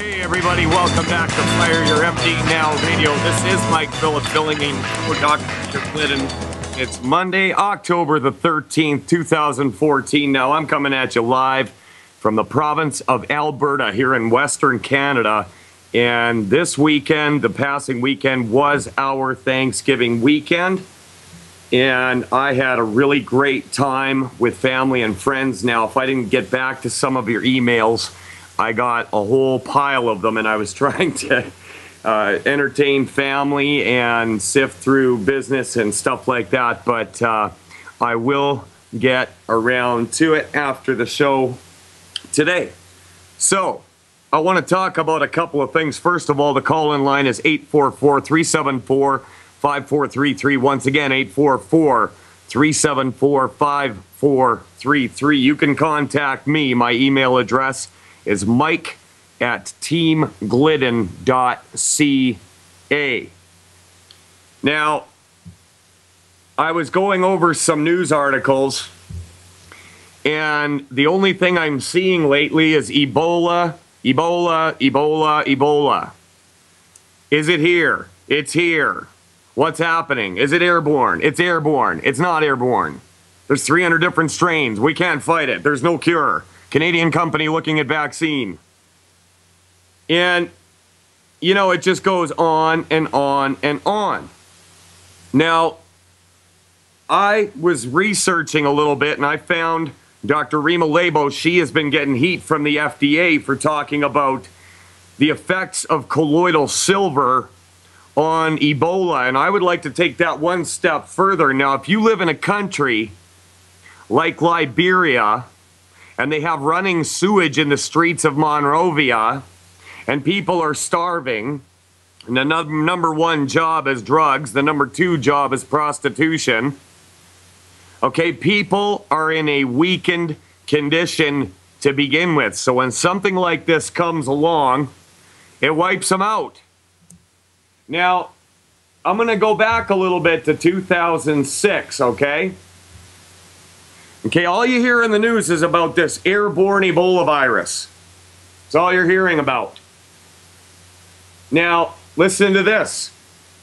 Hey everybody, welcome back to Fire Your MD Now Radio. This is Mike Phillips filling in for Dr. Glidden. It's Monday, October the 13th, 2014. Now I'm coming at you live from the province of Alberta here in Western Canada. And this weekend, the passing weekend, was our Thanksgiving weekend. And I had a really great time with family and friends. Now, if I didn't get back to some of your emails, I got a whole pile of them, and I was trying to entertain family and sift through business and stuff like that. But I will get around to it after the show today. So I want to talk about a couple of things. First of all, the call-in line is 844-374-5433. Once again, 844-374-5433. You can contact me. My email address is mike@teamglidden.ca. Now, I was going over some news articles, and the only thing I'm seeing lately is Ebola, Ebola, Ebola, Ebola. Is it here? It's here. What's happening? Is it airborne? It's airborne. It's not airborne. There's 300 different strains. We can't fight it. There's no cure. Canadian company looking at vaccine. And, you know, it just goes on and on and on. Now, I was researching a little bit, and I found Dr. Rima Labo. She has been getting heat from the FDA for talking about the effects of colloidal silver on Ebola. And I would like to take that one step further. Now, if you live in a country like Liberia, and they have running sewage in the streets of Monrovia, and people are starving, and the number one job is drugs, the number two job is prostitution. Okay, people are in a weakened condition to begin with. So when something like this comes along, it wipes them out. Now, I'm going to go back a little bit to 2006, okay? Okay, all you hear in the news is about this airborne Ebola virus. That's all you're hearing about. Now, listen to this.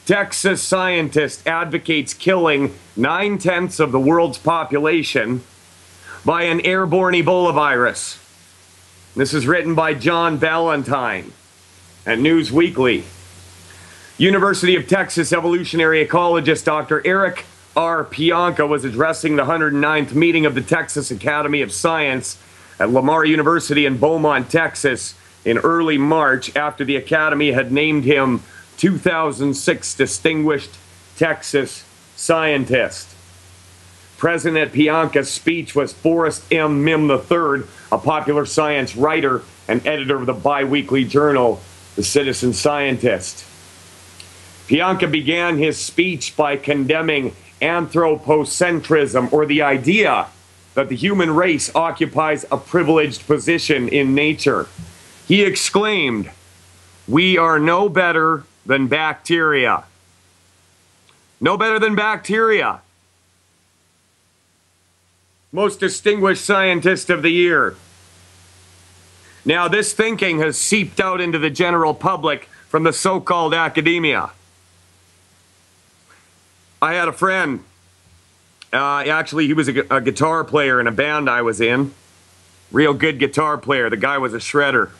Texas scientist advocates killing 9/10 of the world's population by an airborne Ebola virus. This is written by John Ballantyne at News Weekly. University of Texas evolutionary ecologist Dr. Eric R. Pianka was addressing the 109th meeting of the Texas Academy of Science at Lamar University in Beaumont, Texas in early March after the Academy had named him 2006 Distinguished Texas Scientist. President Pianka's speech was Forrest M. Mim III, a popular science writer and editor of the bi-weekly journal, The Citizen Scientist. Pianka began his speech by condemning anthropocentrism, or the idea that the human race occupies a privileged position in nature. He exclaimed, "We are no better than bacteria." No better than bacteria. Most distinguished scientist of the year. Now, this thinking has seeped out into the general public from the so-called academia. I had a friend, actually he was a guitar player in a band I was in. Real good guitar player. The guy was a shredder.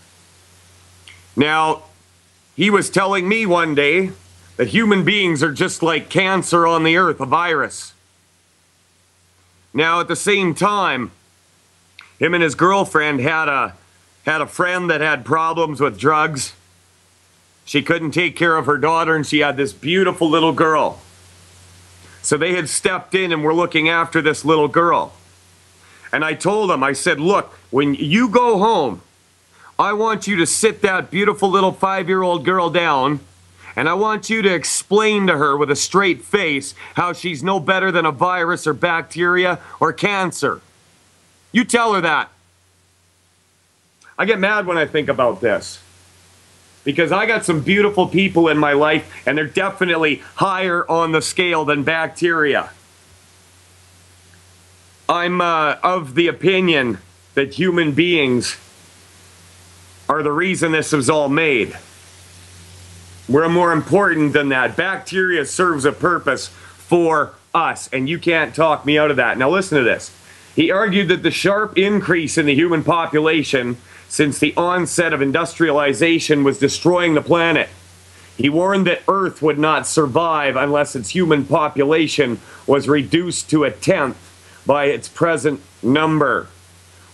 Now, he was telling me one day that human beings are just like cancer on the earth, a virus. Now, at the same time, him and his girlfriend had a friend that had problems with drugs. She couldn't take care of her daughter, and she had this beautiful little girl. So they had stepped in and were looking after this little girl. And I told him, I said, look, when you go home, I want you to sit that beautiful little 5-year-old girl down, and I want you to explain to her with a straight face how she's no better than a virus or bacteria or cancer. You tell her that. I get mad when I think about this, because I got some beautiful people in my life, and they're definitely higher on the scale than bacteria. I'm of the opinion that human beings are the reason this was all made. We're more important than that. Bacteria serves a purpose for us, and you can't talk me out of that. Now listen to this. He argued that the sharp increase in the human population since the onset of industrialization was destroying the planet. He warned that Earth would not survive unless its human population was reduced to a tenth by its present number.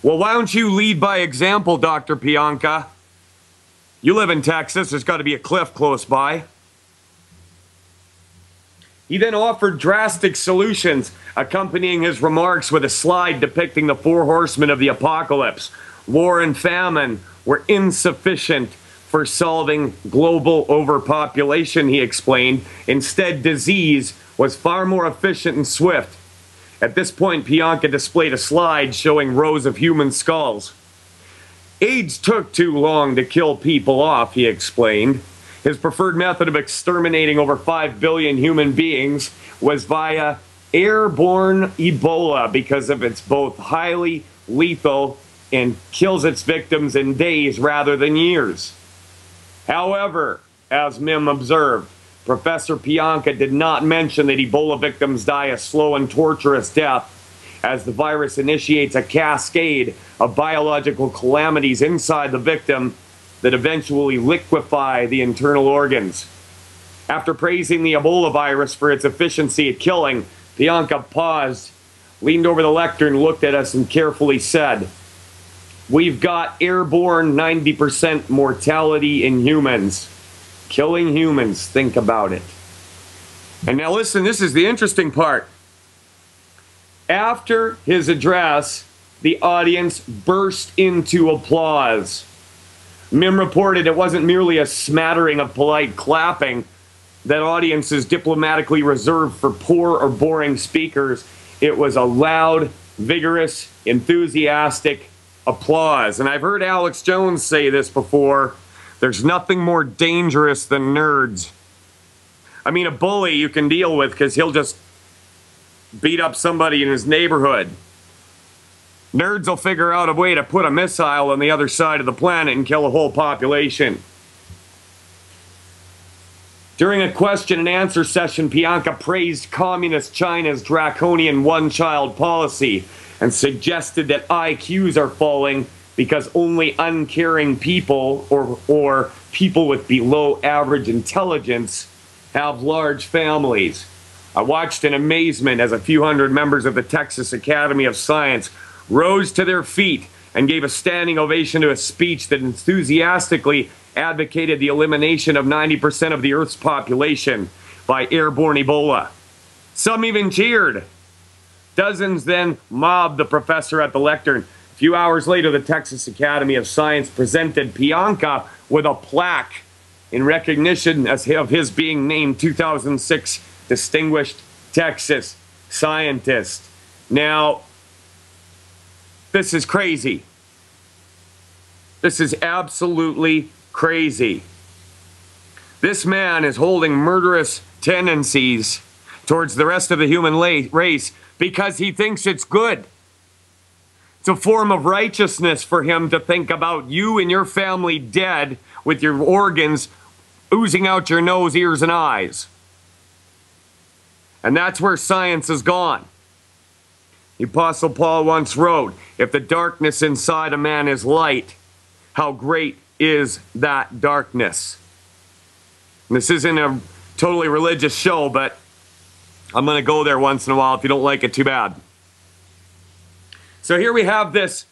Well, why don't you lead by example, Dr. Pianka? You live in Texas. There's got to be a cliff close by. He then offered drastic solutions, accompanying his remarks with a slide depicting the four horsemen of the apocalypse. War and famine were insufficient for solving global overpopulation, he explained. Instead, disease was far more efficient and swift. At this point, Pianka displayed a slide showing rows of human skulls. AIDS took too long to kill people off, he explained. His preferred method of exterminating over 5 billion human beings was via airborne Ebola because of its both highly lethal and kills its victims in days rather than years. However, as Mim observed, Professor Pianka did not mention that Ebola victims die a slow and torturous death as the virus initiates a cascade of biological calamities inside the victim that eventually liquefy the internal organs. After praising the Ebola virus for its efficiency at killing, Pianka paused, leaned over the lectern, looked at us, and carefully said, "We've got airborne 90% mortality in humans. Killing humans, think about it." And now listen, this is the interesting part. After his address, the audience burst into applause. Mim reported it wasn't merely a smattering of polite clapping that audiences diplomatically reserved for poor or boring speakers. It was a loud, vigorous, enthusiastic applause. And I've heard Alex Jones say this before. There's nothing more dangerous than nerds. I mean, a bully you can deal with because he'll just beat up somebody in his neighborhood. Nerds will figure out a way to put a missile on the other side of the planet and kill a whole population. During a question and answer session, Pianka praised Communist China's draconian one-child policy and suggested that IQs are falling because only uncaring people or people with below average intelligence have large families. I watched in amazement as a few hundred members of the Texas Academy of Science rose to their feet and gave a standing ovation to a speech that enthusiastically advocated the elimination of 90% of the Earth's population by airborne Ebola. Some even cheered. Dozens then mobbed the professor at the lectern. A few hours later, the Texas Academy of Science presented Pianka with a plaque in recognition of his being named 2006 Distinguished Texas Scientist. Now, this is crazy. This is absolutely crazy. This man is holding murderous tendencies towards the rest of the human race because he thinks it's good. It's a form of righteousness for him to think about you and your family dead with your organs oozing out your nose, ears, and eyes. And that's where science has gone. The Apostle Paul once wrote, "If the darkness inside a man is light, how great is that darkness?" And this isn't a totally religious show, but I'm going to go there once in a while. If you don't like it, too bad. So here we have this,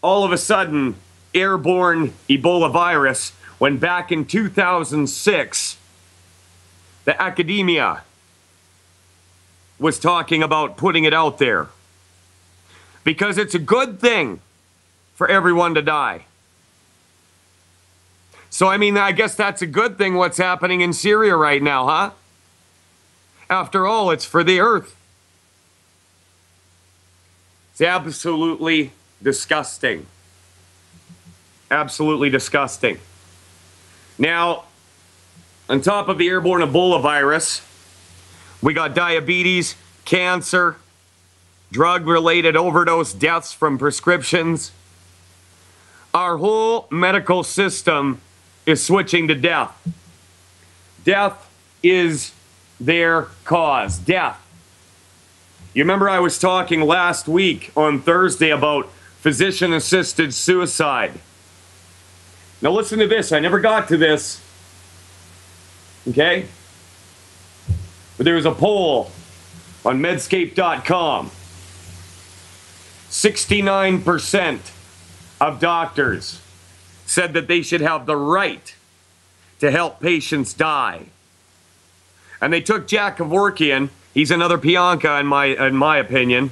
all of a sudden, airborne Ebola virus, when back in 2006, the academia was talking about putting it out there. Because it's a good thing for everyone to die. So, I mean, I guess that's a good thing what's happening in Syria right now, huh? After all, it's for the earth. It's absolutely disgusting. Absolutely disgusting. Now, on top of the airborne Ebola virus, we got diabetes, cancer, drug-related overdose deaths from prescriptions, Our whole medical system is switching to death. Death is their cause. Death. You remember I was talking last week on Thursday about physician-assisted suicide. Now listen to this. I never got to this. Okay? But there was a poll on Medscape.com. 69% of doctors said that they should have the right to help patients die. And they took Jack Kevorkian, he's another Pianka in my opinion,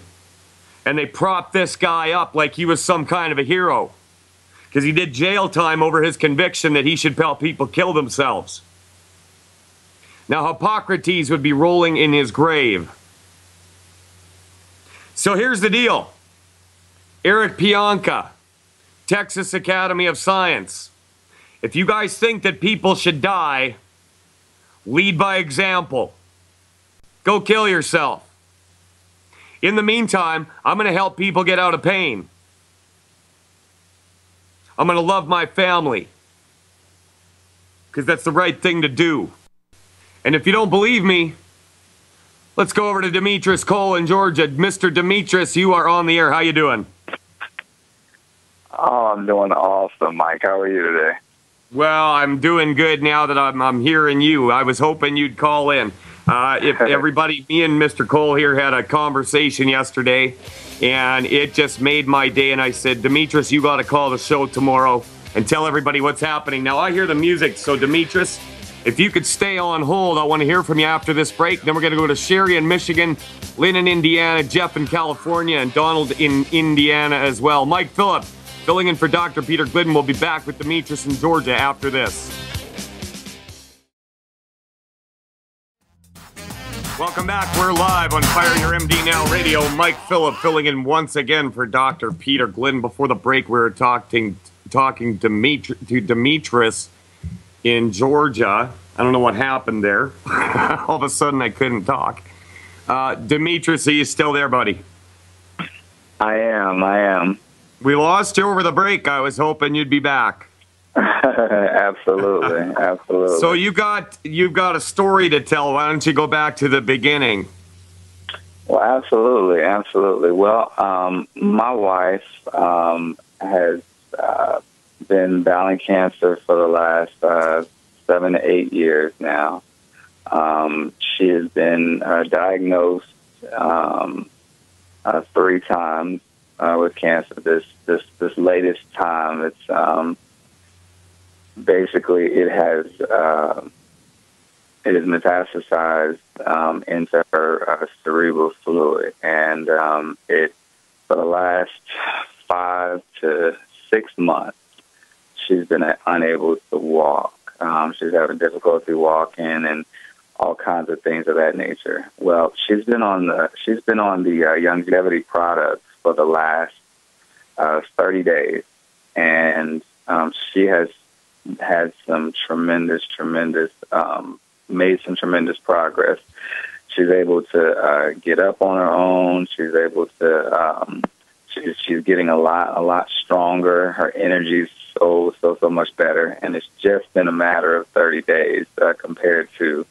and they propped this guy up like he was some kind of a hero. Because he did jail time over his conviction that he should help people kill themselves. Now Hippocrates would be rolling in his grave. So here's the deal. Eric Pianka, Texas Academy of Science. If you guys think that people should die, lead by example. Go kill yourself. In the meantime, I'm going to help people get out of pain. I'm going to love my family. Because that's the right thing to do. And if you don't believe me, let's go over to Demetris Cole in Georgia. Mr. Demetris, you are on the air. How you doing? Oh, I'm doing awesome, Mike. How are you today? Well, I'm doing good now that I'm hearing you. I was hoping you'd call in. If everybody, me and Mr. Cole here had a conversation yesterday, and it just made my day. And I said, Demetris, you got to call the show tomorrow and tell everybody what's happening. Now, I hear the music, so Demetris, if you could stay on hold, I want to hear from you after this break. Then we're going to go to Sherry in Michigan, Lynn in Indiana, Jeff in California, and Donald in Indiana as well. Mike Phillip, filling in for Dr. Peter Glidden. We'll be back with Demetris in Georgia after this. Welcome back. We're live on Fire Your MD Now Radio. Mike Phillip filling in once again for Dr. Peter Glidden. Before the break, we were talking to Demetris in Georgia. I don't know what happened there. All of a sudden, I couldn't talk. Demetris, are you still there, buddy? I am. We lost you over the break. I was hoping you'd be back. Absolutely. So you've got a story to tell. Why don't you go back to the beginning? Well, absolutely. Well, my wife has been battling cancer for the last 7 to 8 years now. She has been diagnosed 3 times with cancer. This latest time, it's basically it has metastasized into her cerebral fluid, and it for the last 5 to 6 months she's been unable to walk. She's having difficulty walking and all kinds of things of that nature. Well, she's been on the longevity products for the last 30 days, and she has had some tremendous made some tremendous progress. She's able to get up on her own. She's able to she's getting a lot stronger. Her energy's so much better, and it's just been a matter of 30 days compared to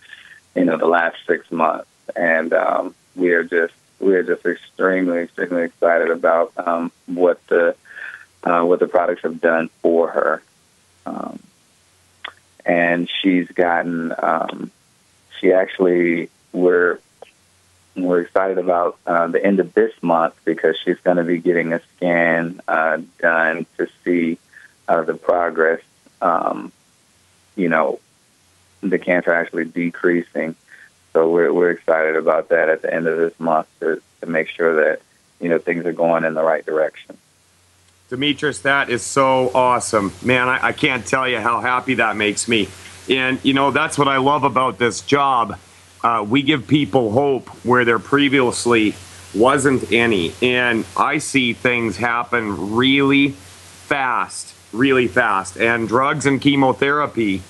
the last 6 months. And we are just extremely excited about what the products have done for her. And she's gotten, we're excited about the end of this month because she's going to be getting a scan done to see the progress, the cancer actually decreasing. So we're excited about that at the end of this month to make sure that, things are going in the right direction. Demetris, that is so awesome. Man, I can't tell you how happy that makes me. And, that's what I love about this job. We give people hope where there previously wasn't any. And I see things happen really fast. And drugs and chemotherapy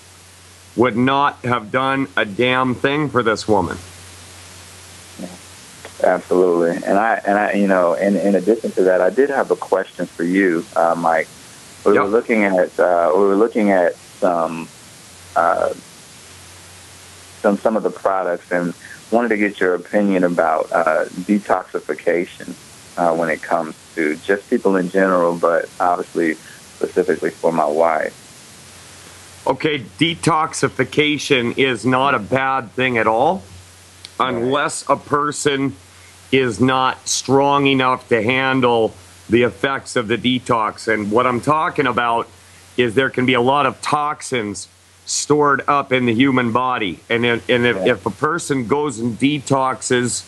would not have done a damn thing for this woman. Absolutely. And I in addition to that, I did have a question for you, Mike, we were looking at some of the products and wanted to get your opinion about detoxification when it comes to just people in general, but obviously specifically for my wife. Okay, detoxification is not a bad thing at all, unless a person is not strong enough to handle the effects of the detox. And what I'm talking about is there can be a lot of toxins stored up in the human body. And if a person goes and detoxes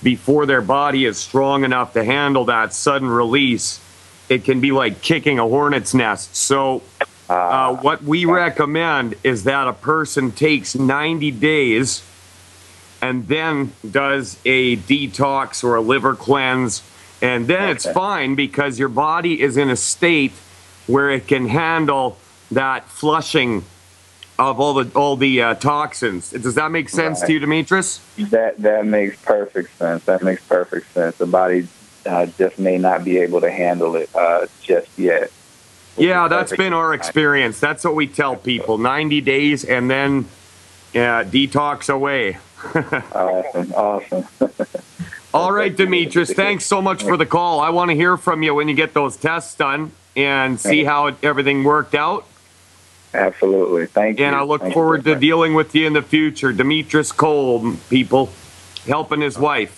before their body is strong enough to handle that sudden release, it can be like kicking a hornet's nest. So what we recommend is that a person takes 90 days and then does a detox or a liver cleanse, and then it's fine because your body is in a state where it can handle that flushing of all the toxins. Does that make sense to you, Demetrius? That makes perfect sense. That makes perfect sense. The body just may not be able to handle it just yet. Yeah, that's been our experience. That's what we tell people. 90 days and then detox away. Awesome. All right, Demetrius, thanks so much for the call. I want to hear from you when you get those tests done and see how everything worked out. Absolutely. Thank you. And I look forward to dealing with you in the future. Demetrius Cole, people, helping his wife.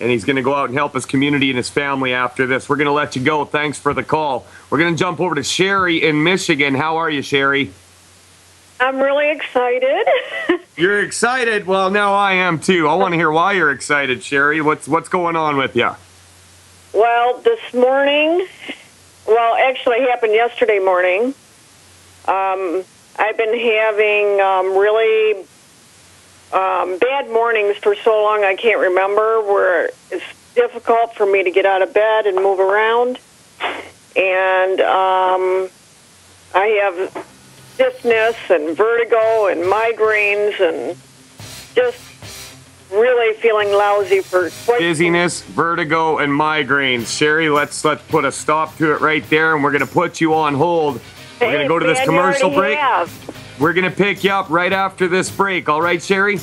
And he's going to go out and help his community and his family after this. We're going to let you go. Thanks for the call. We're going to jump over to Sherry in Michigan. How are you, Sherry? I'm really excited. You're excited? Well, now I am too. I want to hear why you're excited, Sherry. What's going on with you? Well, this morning, actually it happened yesterday morning. I've been having really bad mornings for so long I can't remember, where it's difficult for me to get out of bed and move around. And I have stiffness and vertigo and migraines and just really feeling lousy for quite dizziness, vertigo, and migraines. Sherry, let's put a stop to it right there, and we're going to put you on hold. We're going to go to this commercial break. We're going to pick you up right after this break. All right, Sherry?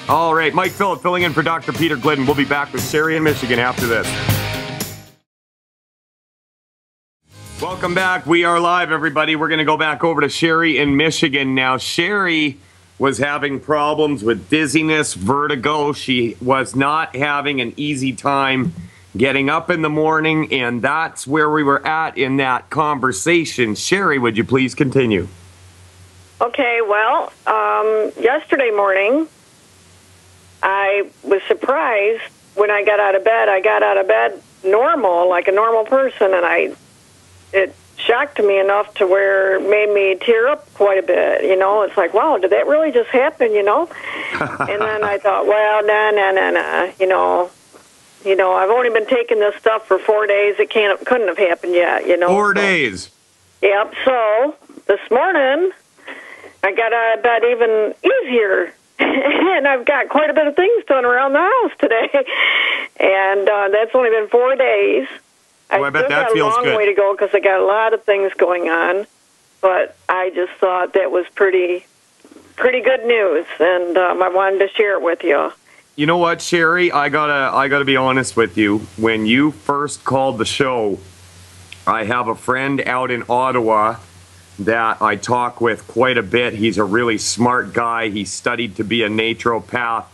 All right, Mike Phillip filling in for Dr. Peter Glidden. We'll be back with Sherry in Michigan after this. Welcome back. We are live, everybody. We're going to go back over to Sherry in Michigan now. Sherry was having problems with dizziness, vertigo. She was not having an easy time getting up in the morning, and that's where we were at in that conversation. Sherry, would you please continue? Okay, well, yesterday morning, I was surprised when I got out of bed. I got out of bed normal, like a normal person, and it shocked me enough to where it made me tear up quite a bit. You know, it's like, wow, did that really just happen, you know? And then I thought, well, nah, you know, I've only been taking this stuff for 4 days. It couldn't have happened yet, you know. 4 days. Yep, so this morning, I got out of bed even easier, and I've got quite a bit of things done around the house today, and that's only been 4 days. I bet that feels good. I got a long way to go because I got a lot of things going on, but I just thought that was pretty good news, and I wanted to share it with you. You know what, Sherry? I gotta be honest with you. When you first called the show, I have a friend out in Ottawa that I talk with quite a bit. He's a really smart guy. He studied to be a naturopath.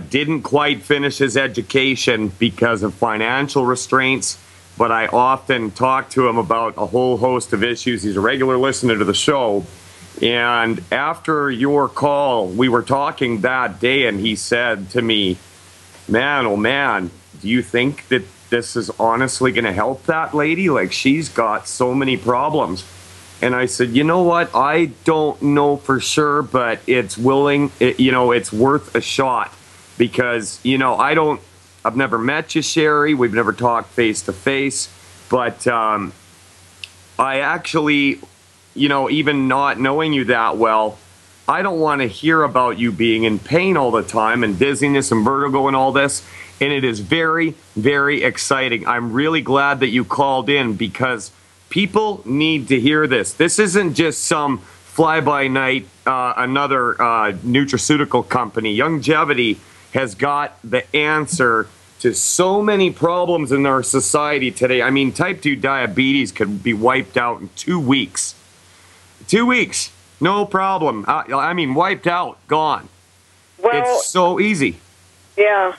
Didn't quite finish his education because of financial restraints, but I often talk to him about a whole host of issues. He's a regular listener to the show. And after your call, we were talking that day, and he said to me, man, oh man, do you think that this is honestly going to help that lady? Like, she's got so many problems. And I said, you know what? I don't know for sure, but it's it's worth a shot because, I've never met you, Sherry. We've never talked face to face, but I actually, even not knowing you that well, I don't want to hear about you being in pain all the time and dizziness and vertigo and all this. And it is very, very exciting. I'm really glad that you called in because People need to hear this. This isn't just some fly-by-night, another nutraceutical company. Youngevity has got the answer to so many problems in our society today. I mean, type 2 diabetes could be wiped out in 2 weeks. 2 weeks, no problem. I mean, wiped out, gone. Well, it's so easy. Yeah.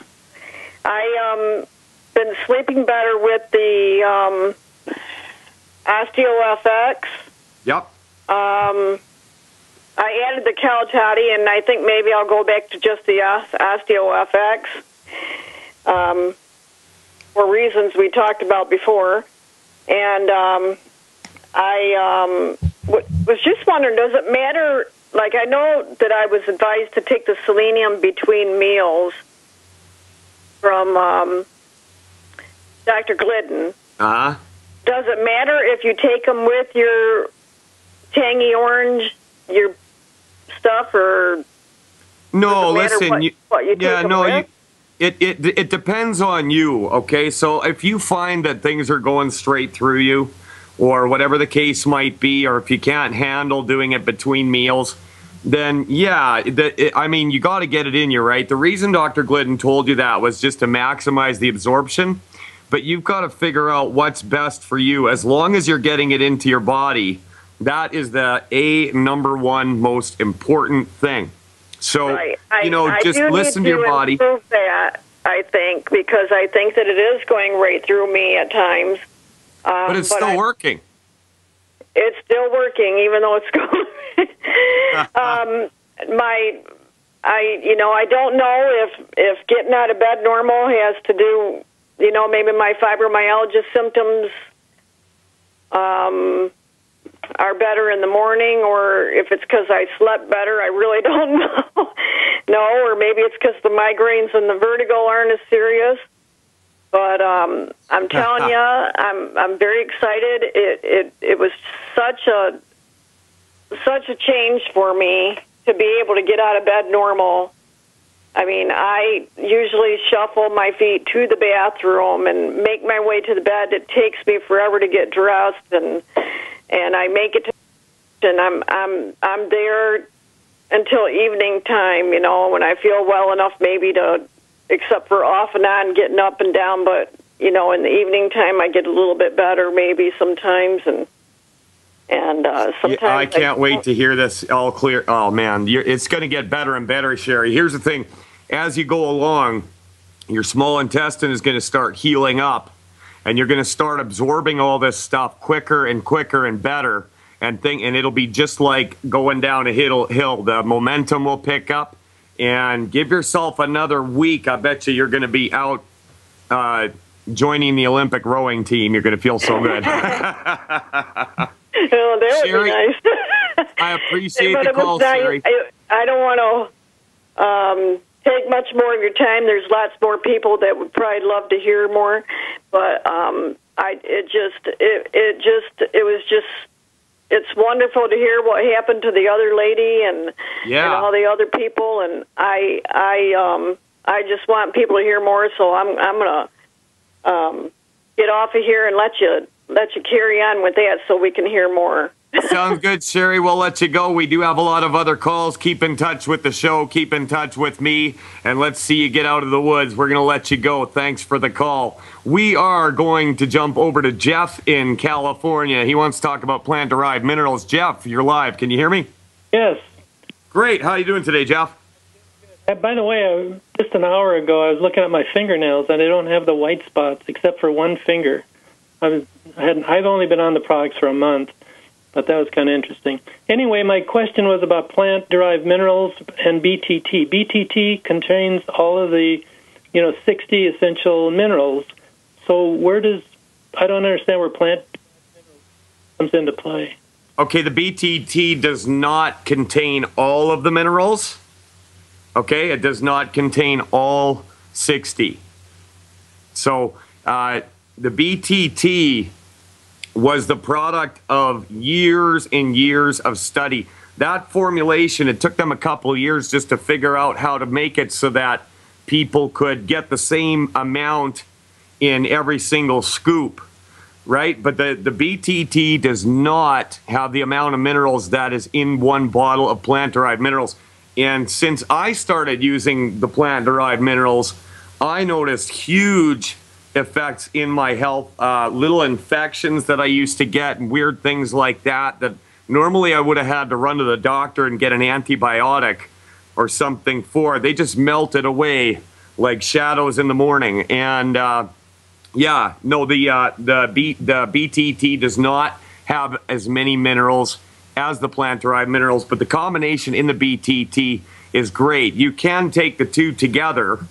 I been sleeping better with the OsteoFX. Yep. I added the Cal-Toddy, and I think maybe I'll go back to just the OsteoFX for reasons we talked about before. And I was just wondering, does it matter? Like, I know that I was advised to take the selenium between meals from Dr. Glidden. Uh-huh. Does it matter if you take them with your tangy orange, your stuff, or no? Listen, what you take them with? It depends on you. Okay, so if you find that things are going straight through you, or whatever the case might be, or if you can't handle doing it between meals, then yeah, I mean, you got to get it in you, right? The reason Dr. Glidden told you that was just to maximize the absorption, but you've got to figure out what's best for you. As long as you're getting it into your body, that is the number one most important thing. So, right. Just listen to your body. Improve that, I think, because I think that it is going right through me at times. But it's still working. It's still working, even though it's going. I don't know if getting out of bed normal has to do, maybe my fibromyalgia symptoms are better in the morning, or if it's because I slept better. I really don't know. No, or maybe it's because the migraines and the vertigo aren't as serious. But I'm telling you, I'm very excited. It was such a change for me to be able to get out of bed normal. I mean, I usually shuffle my feet to the bathroom and make my way to the bed. It takes me forever to get dressed, and I make it to, and I'm there until evening time. When I feel well enough, maybe to. Except for off and on getting up and down, but in the evening time I get a little bit better maybe sometimes, and sometimes I can't wait to hear this all clear. Oh man, it's going to get better and better, Sherry. Here's the thing: as you go along, your small intestine is going to start healing up, and you're going to start absorbing all this stuff quicker and quicker and better, and it'll be just like going down a hill. The momentum will pick up. And give yourself another week. I bet you're going to be out joining the Olympic rowing team. You're going to feel so good. That would Sherry, be nice. I appreciate the call, Sherry. I don't want to take much more of your time. There's lots more people that would probably love to hear more, but it's wonderful to hear what happened to the other lady and all the other people, and I just want people to hear more. So I'm gonna get off of here and let you carry on with that, so we can hear more. Sounds good, Sherry. We'll let you go. We do have a lot of other calls. Keep in touch with the show. Keep in touch with me. And let's see you get out of the woods. We're going to let you go. Thanks for the call. We are going to jump over to Jeff in California. He wants to talk about plant-derived minerals. Jeff, you're live. Can you hear me? Yes. Great. How are you doing today, Jeff? By the way, just an hour ago, I was looking at my fingernails, and I don't have the white spots except for one finger. I've only been on the products for a month. But that was kind of interesting. Anyway, my question was about plant-derived minerals and BTT. BTT contains all of the, 60 essential minerals. So I don't understand where plant comes into play. Okay, the BTT does not contain all of the minerals. Okay, it does not contain all 60. So the BTT was the product of years and years of study. That formulation, it took them a couple of years just to figure out how to make it so that people could get the same amount in every single scoop. right? But the BTT does not have the amount of minerals that is in one bottle of plant-derived minerals. And since I started using the plant-derived minerals, I noticed huge effects in my health, little infections that I used to get and weird things like that, that normally I would have had to run to the doctor and get an antibiotic or something for. They just melted away like shadows in the morning. And yeah, no, the BTT does not have as many minerals as the plant-derived minerals, but the combination in the BTT is great. You can take the two together.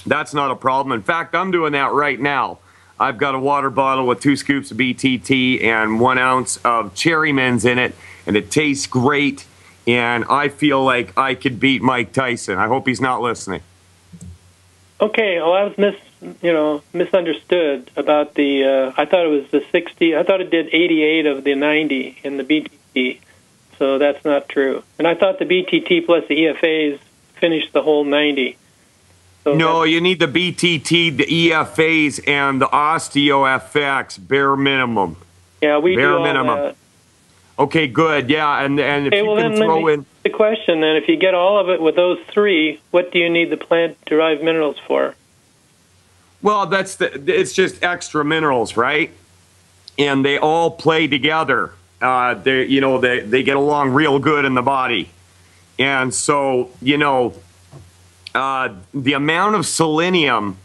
That's not a problem. In fact, I'm doing that right now. I've got a water bottle with 2 scoops of BTT and 1 ounce of Cherry Mints in it, and it tastes great, and I feel like I could beat Mike Tyson. I hope he's not listening. Okay, well, I was misunderstood about the. I thought it was the 60. I thought it did 88 of the 90 in the BTT, so that's not true. And I thought the BTT plus the EFAs finished the whole 90. So no, you need the BTT, the EFAs, and the OsteoFX bare minimum. Yeah, we bare do all minimum. that. Okay, good. Yeah, and if okay, you well, can then throw in the question then, if you get all of it with those 3, what do you need the plant-derived minerals for? well, it's just extra minerals, right? And they all play together. They get along real good in the body, and so the amount of selenium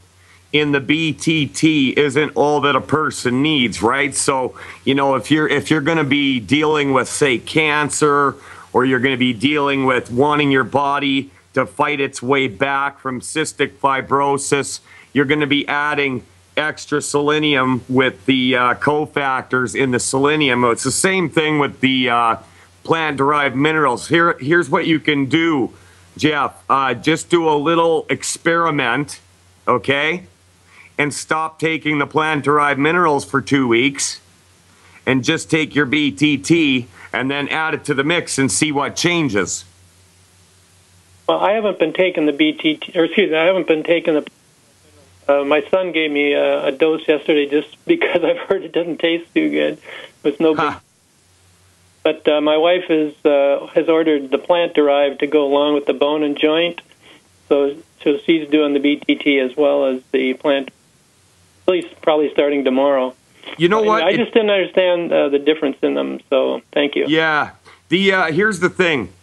in the BTT isn't all that a person needs, right? So, if you're going to be dealing with, say, cancer, or you're going to be dealing with wanting your body to fight its way back from cystic fibrosis, you're going to be adding extra selenium with the cofactors in the selenium. It's the same thing with the plant-derived minerals. Here's what you can do, Jeff. Just do a little experiment, okay? And stop taking the plant-derived minerals for 2 weeks, and just take your BTT and then add it to the mix and see what changes. Well, I haven't been taking the BTT, or excuse me, I haven't been taking the. My son gave me a dose yesterday just because I've heard it doesn't taste too good. With no. But my wife has ordered the plant-derived to go along with the bone and joint, so she's doing the BTT as well as the plant. At least probably starting tomorrow. You know what? I just didn't understand the difference in them, so thank you. Yeah. Here's the thing.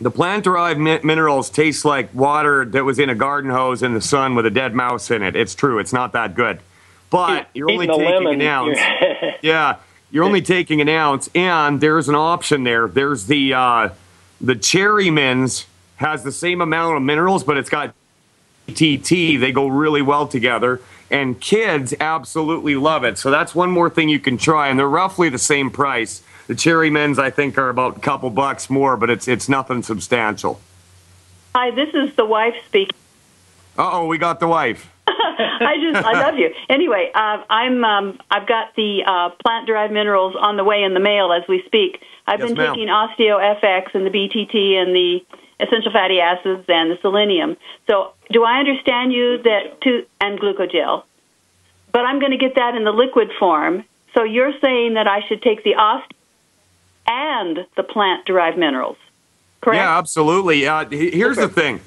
The plant-derived minerals taste like water that was in a garden hose in the sun with a dead mouse in it. It's true. It's not that good. But you're only taking an ounce. Yeah. You're only taking an ounce, and there's an option there. There's the Cherry Mints has the same amount of minerals, but it's got BTT. They go really well together. And kids absolutely love it. So that's one more thing you can try, and they're roughly the same price. The Cherry Mints, I think, are about a couple bucks more, but it's nothing substantial. Hi, this is the wife speaking. Uh-oh, we got the wife. I love you. Anyway, I've got the plant-derived minerals on the way in the mail as we speak. I've been taking OsteoFX and the BTT and the essential fatty acids and the selenium. So do I understand you and glucogel? But I'm going to get that in the liquid form. So you're saying that I should take the and the plant-derived minerals, correct? Yeah, absolutely. Here's the thing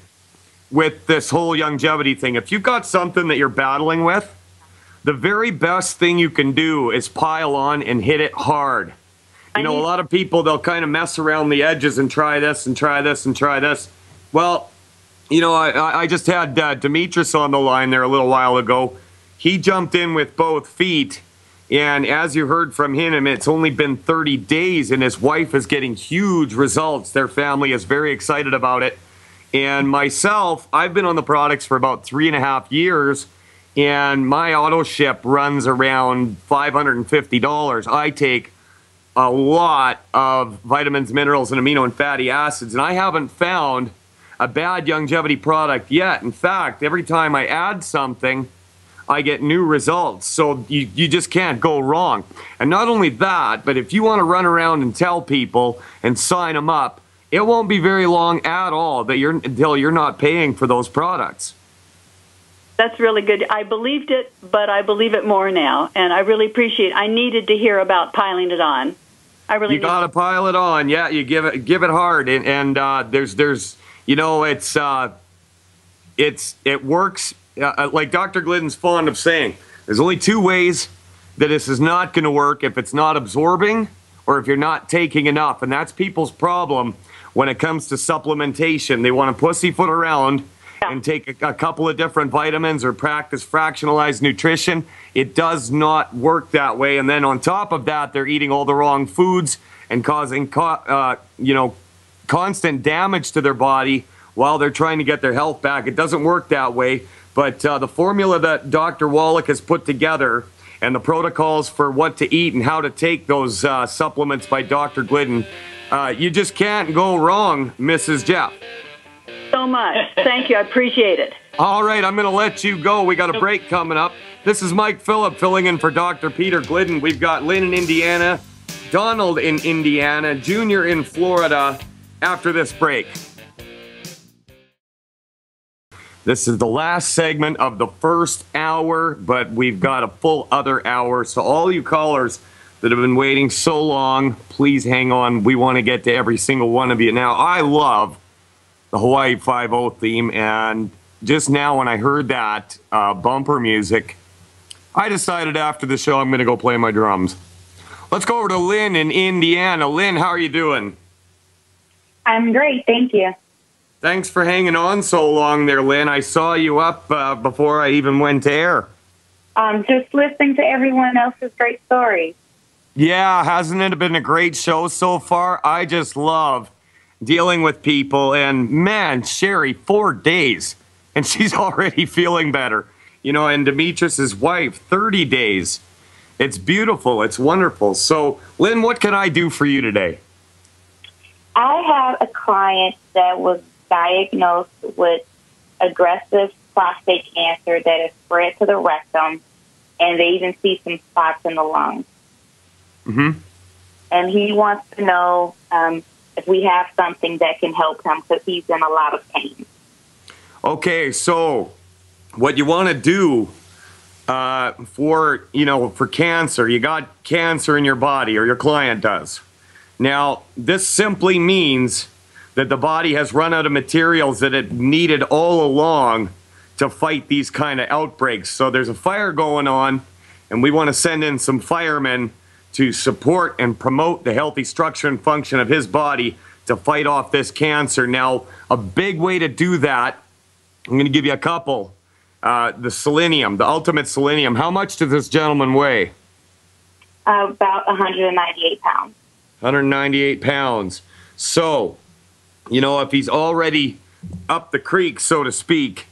with this whole longevity thing. If you've got something that you're battling with, the very best thing you can do is pile on and hit it hard. A lot of people, they'll kind of mess around the edges and try this and try this and try this. Well, I just had Demetrius on the line there a little while ago. He jumped in with both feet, and as you heard from him, it's only been 30 days, and his wife is getting huge results. Their family is very excited about it. And myself, I've been on the products for about 3.5 years, and my auto ship runs around $550. I take a lot of vitamins, minerals, and amino and fatty acids, and I haven't found a bad longevity product yet. In fact, every time I add something, I get new results. So you just can't go wrong. And not only that, but if you want to run around and tell people and sign them up, it won't be very long at all until you're not paying for those products. That's really good. I believed it, but I believe it more now, and I really appreciate it. I needed to hear about piling it on. I really You got to pile it on. Yeah, you give it hard, and there's you know, it works like Dr. Glidden's fond of saying. There's only two ways that this is not going to work: if it's not absorbing or if you're not taking enough. And that's people's problem when it comes to supplementation. They want to pussyfoot around and take a couple of different vitamins or practice fractionalized nutrition. It does not work that way. And then on top of that, they're eating all the wrong foods and causing constant damage to their body while they're trying to get their health back. It doesn't work that way. But the formula that Dr. Wallach has put together and the protocols for what to eat and how to take those supplements by Dr. Glidden, you just can't go wrong, Mrs. Jeff. So much. Thank you. I appreciate it. All right, I'm going to let you go. We got a break coming up. This is Mike Phillip filling in for Dr. Peter Glidden. We've got Lynn in Indiana, Donald in Indiana, Junior in Florida after this break. This is the last segment of the first hour, but we've got a full other hour. So all you callers that have been waiting so long, please hang on. We want to get to every single one of you. Now, I love the Hawaii Five-0 theme, and just now when I heard that bumper music, I decided after the show I'm going to go play my drums. Let's go over to Lynn in Indiana. Lynn, how are you doing? I'm great, thank you. Thanks for hanging on so long there, Lynn. I saw you up before I even went to air. Just listening to everyone else's great stories. Yeah, hasn't it been a great show so far? I just love dealing with people, and man, Sherry, 4 days, and she's already feeling better. You know, and Demetrius's wife, 30 days. It's beautiful. It's wonderful. So, Lynn, what can I do for you today? I have a client that was diagnosed with aggressive prostate cancer that has spread to the rectum, and they even see some spots in the lungs. Mm-hmm. And he wants to know if we have something that can help him because he's in a lot of pain. Okay, so what you want to do for cancer, you got cancer in your body, or your client does. Now, this simply means that the body has run out of materials that it needed all along to fight these kind of outbreaks. So there's a fire going on, and we want to send in some firemen to support and promote the healthy structure and function of his body to fight off this cancer. Now, a big way to do that, I'm going to give you a couple. The selenium, the ultimate selenium. How much does this gentleman weigh? About 198 pounds. 198 pounds. So, you know, if he's already up the creek, so to speak,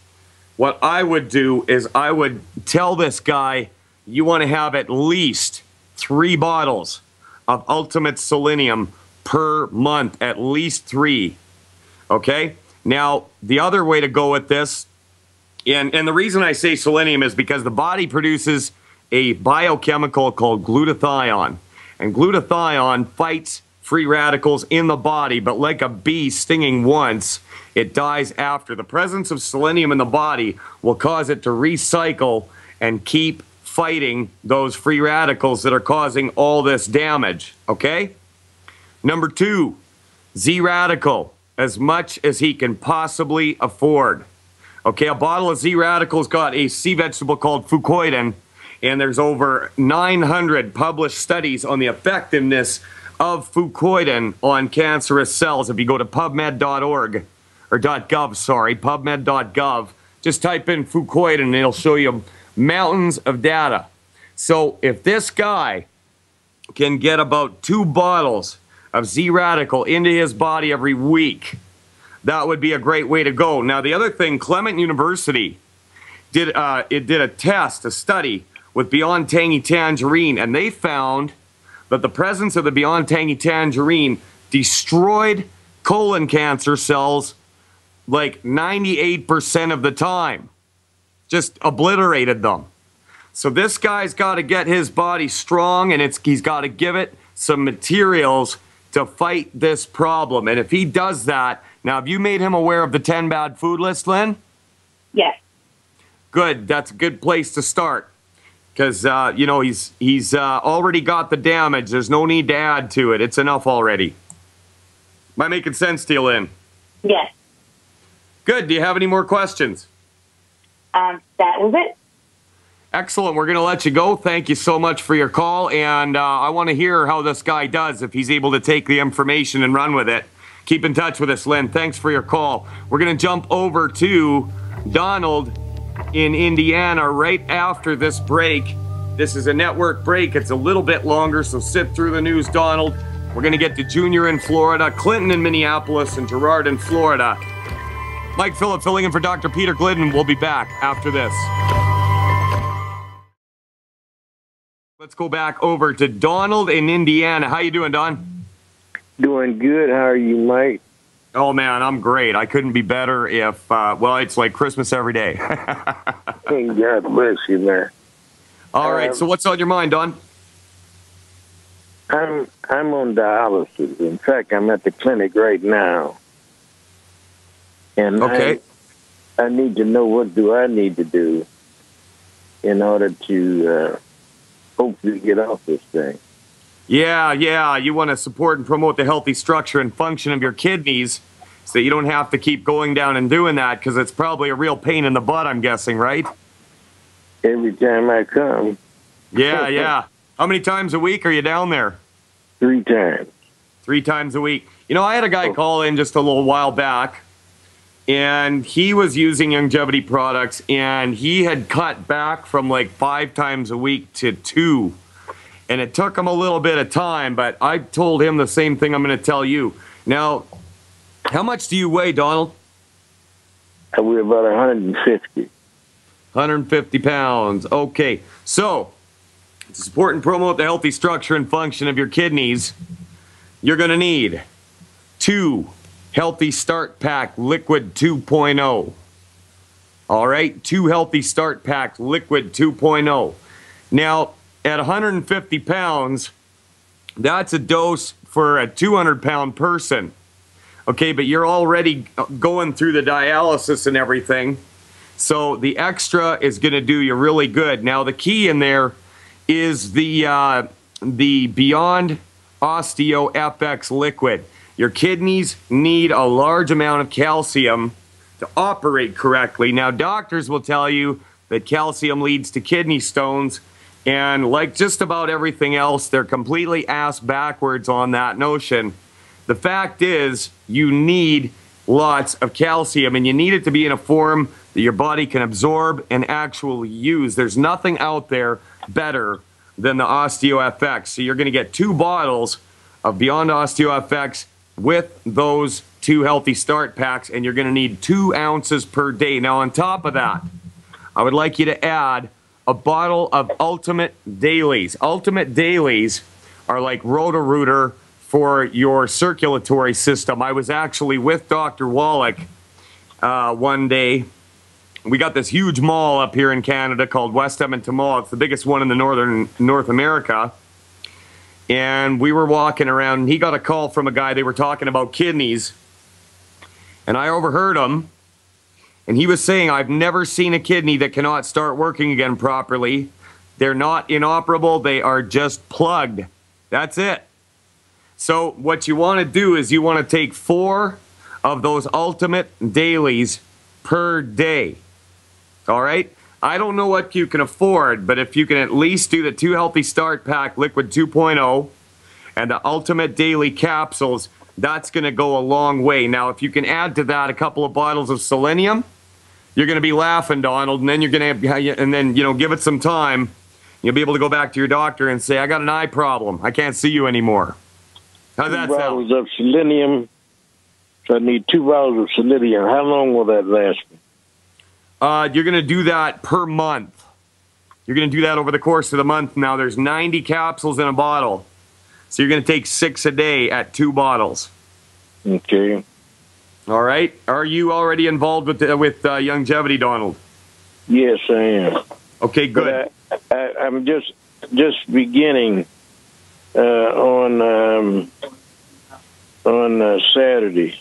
what I would do is I would tell this guy, you want to have at least 3 bottles of ultimate selenium per month, at least 3. Okay? Now, the other way to go with this, and the reason I say selenium is because the body produces a biochemical called glutathione. And glutathione fights free radicals in the body, but like a bee stinging once, it dies after. The presence of selenium in the body will cause it to recycle and keep fighting those free radicals that are causing all this damage, okay? Number 2, Z-Radical, as much as he can possibly afford. Okay, a bottle of Z-Radical's got a sea vegetable called fucoidan, and there's over 900 published studies on the effectiveness of fucoidan on cancerous cells. If you go to PubMed.org, or .gov, sorry, PubMed.gov, just type in fucoidan and it'll show you mountains of data. So if this guy can get about 2 bottles of Z-Radical into his body every week, that would be a great way to go. Now, the other thing, Clement University did a test, a study with Beyond Tangy Tangerine, and they found that the presence of the Beyond Tangy Tangerine destroyed colon cancer cells like 98% of the time. Just obliterated them. So this guy's got to get his body strong, and he's got to give it some materials to fight this problem. And if he does that, now have you made him aware of the 10 bad food list, Lynn? Yes. Good. That's a good place to start. Because, you know, he's already got the damage. There's no need to add to it. It's enough already. Am I making sense to you, Lynn? Yes. Good. Do you have any more questions? That was it. Excellent. We're going to let you go. Thank you so much for your call. And I want to hear how this guy does, if he's able to take the information and run with it. Keep in touch with us, Lynn. Thanks for your call. We're going to jump over to Donald in Indiana right after this break. This is a network break. It's a little bit longer, so sit through the news, Donald. We're going to get to Junior in Florida, Clinton in Minneapolis, and Gerard in Florida. Mike Phillip filling in for Dr. Peter Glidden. We'll be back after this. Let's go back over to Donald in Indiana. How you doing, Don? Doing good. How are you, Mike? Oh, man, I'm great. I couldn't be better if, well, it's like Christmas every day. God bless you, man. All right, so what's on your mind, Don? I'm on dialysis. In fact, I'm at the clinic right now. And okay. I need to know, what do I need to do in order to hopefully get off this thing. Yeah. You want to support and promote the healthy structure and function of your kidneys so that you don't have to keep going down and doing that, because it's probably a real pain in the butt, I'm guessing, right? Every time I come. Yeah. How many times a week are you down there? 3 times. 3 times a week. You know, I had a guy call in just a little while back, and he was using longevity products, and he had cut back from like 5 times a week to 2. And it took him a little bit of time, but I told him the same thing I'm going to tell you. Now, how much do you weigh, Donald? I weigh about 150. 150 pounds. Okay. So, to support and promote the healthy structure and function of your kidneys, you're going to need 2 Healthy Start Pack Liquid 2.0. All right, 2 Healthy Start Pack Liquid 2.0. Now, at 150 pounds, that's a dose for a 200-pound person. Okay, but you're already going through the dialysis and everything, so the extra is going to do you really good. Now, the key in there is the Beyond Osteo FX Liquid. Your kidneys need a large amount of calcium to operate correctly. Now, doctors will tell you that calcium leads to kidney stones, and like just about everything else, they're completely ass backwards on that notion. The fact is, you need lots of calcium, and you need it to be in a form that your body can absorb and actually use. There's nothing out there better than the Osteo FX. So you're going to get 2 bottles of Beyond Osteo FX with those 2 Healthy Start Packs, and you're going to need 2 ounces per day. Now, on top of that, I would like you to add a bottle of Ultimate Dailies. Ultimate Dailies are like Roto-Rooter for your circulatory system. I was actually with Dr. Wallach one day. We got this huge mall up here in Canada called West Edmonton Mall. It's the biggest one in the North America. And we were walking around, and he got a call from a guy. They were talking about kidneys. And I overheard him. And he was saying, I've never seen a kidney that cannot start working again properly. They're not inoperable. They are just plugged. That's it. So what you want to do is you want to take 4 of those Ultimate Dailies per day. All right? I don't know what you can afford, but if you can at least do the 2 Healthy Start Pack Liquid 2.0 and the Ultimate Daily Capsules, that's going to go a long way. Now, if you can add to that a couple of bottles of selenium, you're going to be laughing, Donald, and then you're going to, and then, you know, give it some time. You'll be able to go back to your doctor and say, I got an eye problem. I can't see you anymore. How's that sound? 2 bottles of selenium. So I need 2 bottles of selenium. How long will that last me? You're going to do that per month. You're going to do that over the course of the month. Now, there's 90 capsules in a bottle. So you're going to take 6 a day at 2 bottles. Okay. All right. Are you already involved with longevity, Donald? Yes, I am. Okay, good. But I'm just beginning on Saturday.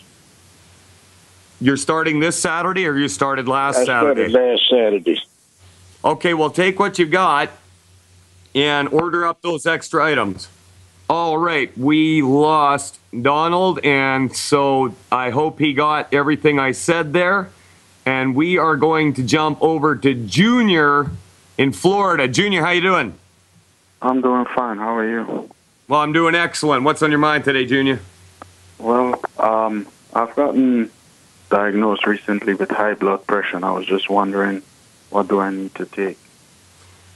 You're starting this Saturday, or you started last Saturday? I started last Saturday. Okay, well, take what you got and order up those extra items. All right, we lost Donald, and so I hope he got everything I said there. And we are going to jump over to Junior in Florida. Junior, how you doing? I'm doing fine. How are you? Well, I'm doing excellent. What's on your mind today, Junior? Well, I've gotten diagnosed recently with high blood pressure, and I was just wondering, what do I need to take?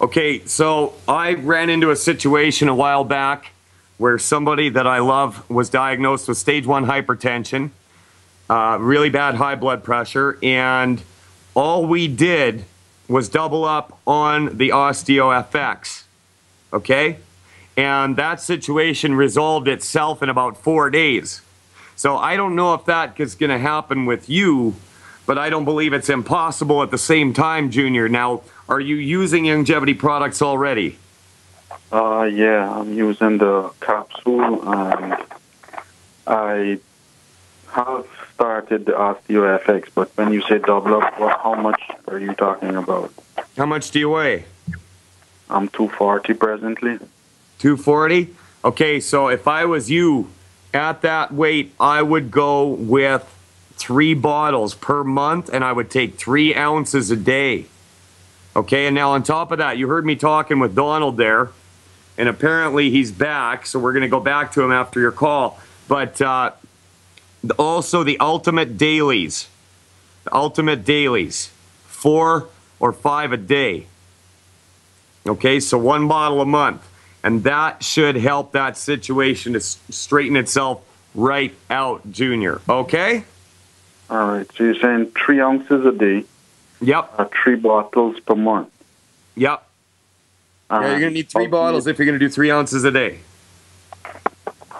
Okay, so I ran into a situation a while back where somebody that I love was diagnosed with stage 1 hypertension, really bad high blood pressure, and all we did was double up on the OsteoFX, okay? And that situation resolved itself in about 4 days. So I don't know if that is going to happen with you, but I don't believe it's impossible at the same time, Junior. Now, are you using longevity products already? Yeah, I'm using the capsule, and I have started the OsteoFX, but when you say double up, how much are you talking about? How much do you weigh? I'm 240 presently. 240? Okay, so if I was you at that weight, I would go with 3 bottles per month, and I would take 3 ounces a day. Okay, and now on top of that, you heard me talking with Donald there, and apparently he's back, so we're going to go back to him after your call. But also the Ultimate Dailies. The Ultimate Dailies. 4 or 5 a day. Okay, so 1 bottle a month. And that should help that situation to straighten itself right out, Junior. Okay? All right, so you're saying 3 ounces a day? Yep. 3 bottles per month? Yep. Yeah, you're going to need 3 bottles if you're going to do 3 ounces a day.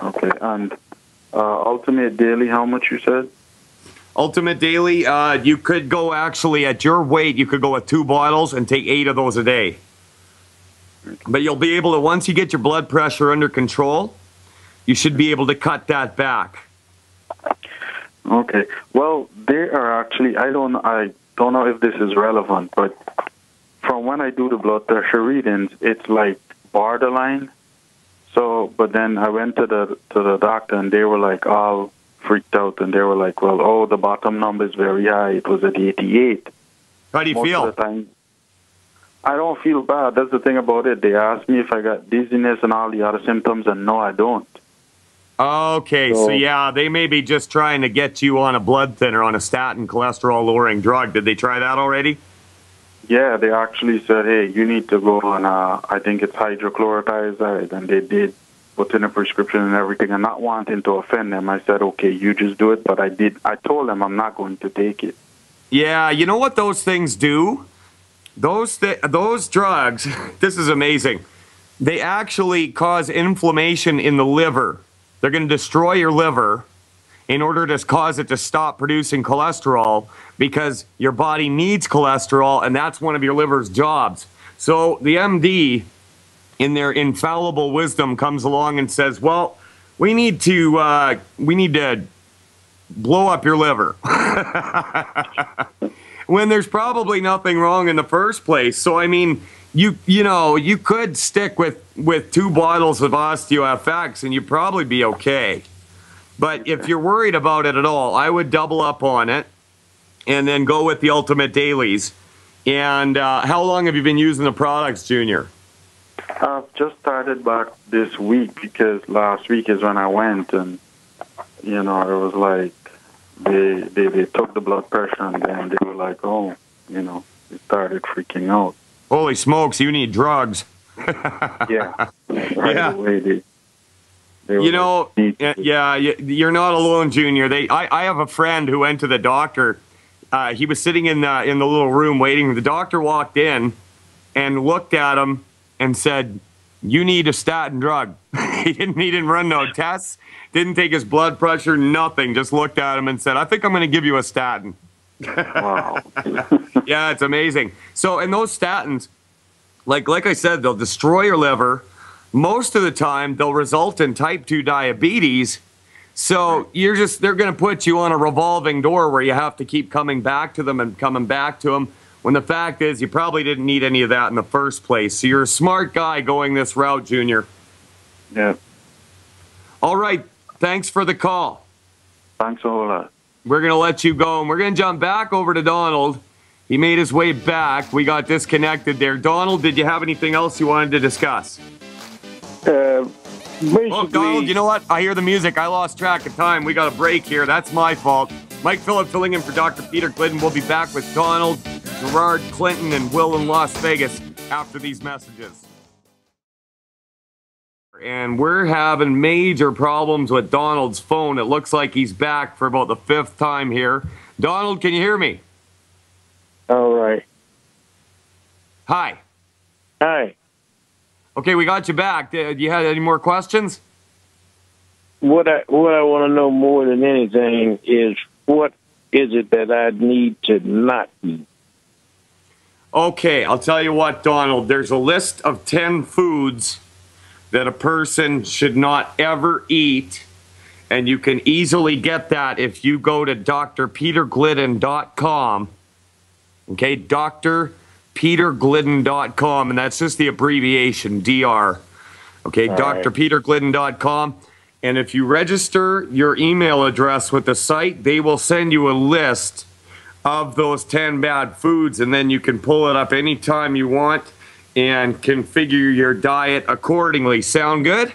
Okay, and Ultimate Daily, how much you said? Ultimate Daily, you could go actually at your weight, you could go with 2 bottles and take 8 of those a day. But you'll be able to, once you get your blood pressure under control, you should be able to cut that back. Okay. Well, they are actually, I don't know if this is relevant, but from when I do the blood pressure readings, it's like borderline. So, but then I went to the doctor, and they were like all freaked out, and they were like, well, oh, the bottom number is very high. It was at 88. How do you feel? Most of the time, I don't feel bad. That's the thing about it. They asked me if I got dizziness and all the other symptoms, and no, I don't. Okay, so yeah, they may be just trying to get you on a blood thinner, on a statin cholesterol-lowering drug. Did they try that already? Yeah, they actually said, hey, you need to go on, I think it's hydrochlorothiazide, and they did put in a prescription and everything, and not wanting to offend them, I said, okay, you just do it, but I told them I'm not going to take it. Yeah, you know what those things do? Those drugs, this is amazing, they actually cause inflammation in the liver. They're going to destroy your liver in order to cause it to stop producing cholesterol, because your body needs cholesterol, and that's one of your liver's jobs. So the MD, in their infallible wisdom, comes along and says, well, we need to blow up your liver. When there's probably nothing wrong in the first place. So, I mean, you could stick with 2 bottles of OsteoFX and you'd probably be okay. But if you're worried about it at all, I would double up on it and then go with the Ultimate Dailies. And how long have you been using the products, Junior? I've just started back this week, because last week is when I went, and, it was like they took the blood pressure, and then they were like, oh, they started freaking out. Holy smokes, you need drugs. Yeah. Right away, you're not alone, Junior. I have a friend who went to the doctor. He was sitting in the little room waiting. The doctor walked in and looked at him and said, you need a statin drug. He didn't run no tests, didn't take his blood pressure, nothing. Just looked at him and said, I think I'm going to give you a statin. Wow. Yeah, it's amazing. So, and those statins, like I said, they'll destroy your liver. Most of the time, they'll result in type 2 diabetes. So they're going to put you on a revolving door where you have to keep coming back to them and coming back to them. when the fact is you probably didn't need any of that in the first place. So you're a smart guy going this route, Junior. Yeah. All right. Thanks for the call. Thanks a whole lot. We're going to let you go, and we're going to jump back over to Donald. He made his way back. We got disconnected there. Donald, did you have anything else you wanted to discuss? Basically, Oh, Donald, you know what? I hear the music. I lost track of time. We got a break here. That's my fault. Mike Phillip filling in for Dr. Peter Glidden. We'll be back with Donald, Gerard, Clinton, and Will in Las Vegas after these messages. And we're having major problems with Donald's phone. It looks like he's back for about the 5th time here. Donald, can you hear me? all right. Hi. Hi. Okay, we got you back. Do you have any more questions? What I want to know more than anything is what is it that I need to not eat? Okay, I'll tell you what, Donald. There's a list of 10 foods that a person should not ever eat, and you can easily get that if you go to drpeterglidden.com. Okay, drpeterglidden.com, and that's just the abbreviation, DR. Okay, drpeterglidden.com. And if you register your email address with the site, they will send you a list of those 10 bad foods, and then you can pull it up anytime you want and configure your diet accordingly. Sound good?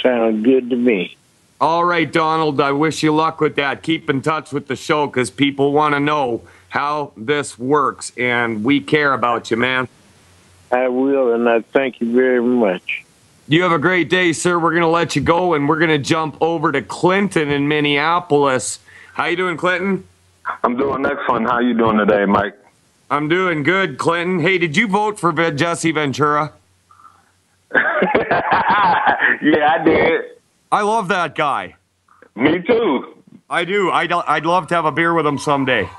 Sounds good to me. All right, Donald, I wish you luck with that. Keep in touch with the show because people want to know how this works, and we care about you, man. I will, and I thank you very much. You have a great day, sir. We're going to let you go, and we're going to jump over to Clinton in Minneapolis. How you doing, Clinton? I'm doing excellent. How you doing today, Mike? I'm doing good, Clinton. Hey, did you vote for Jesse Ventura? Yeah, I did. I love that guy. Me too. I do. I'd love to have a beer with him someday.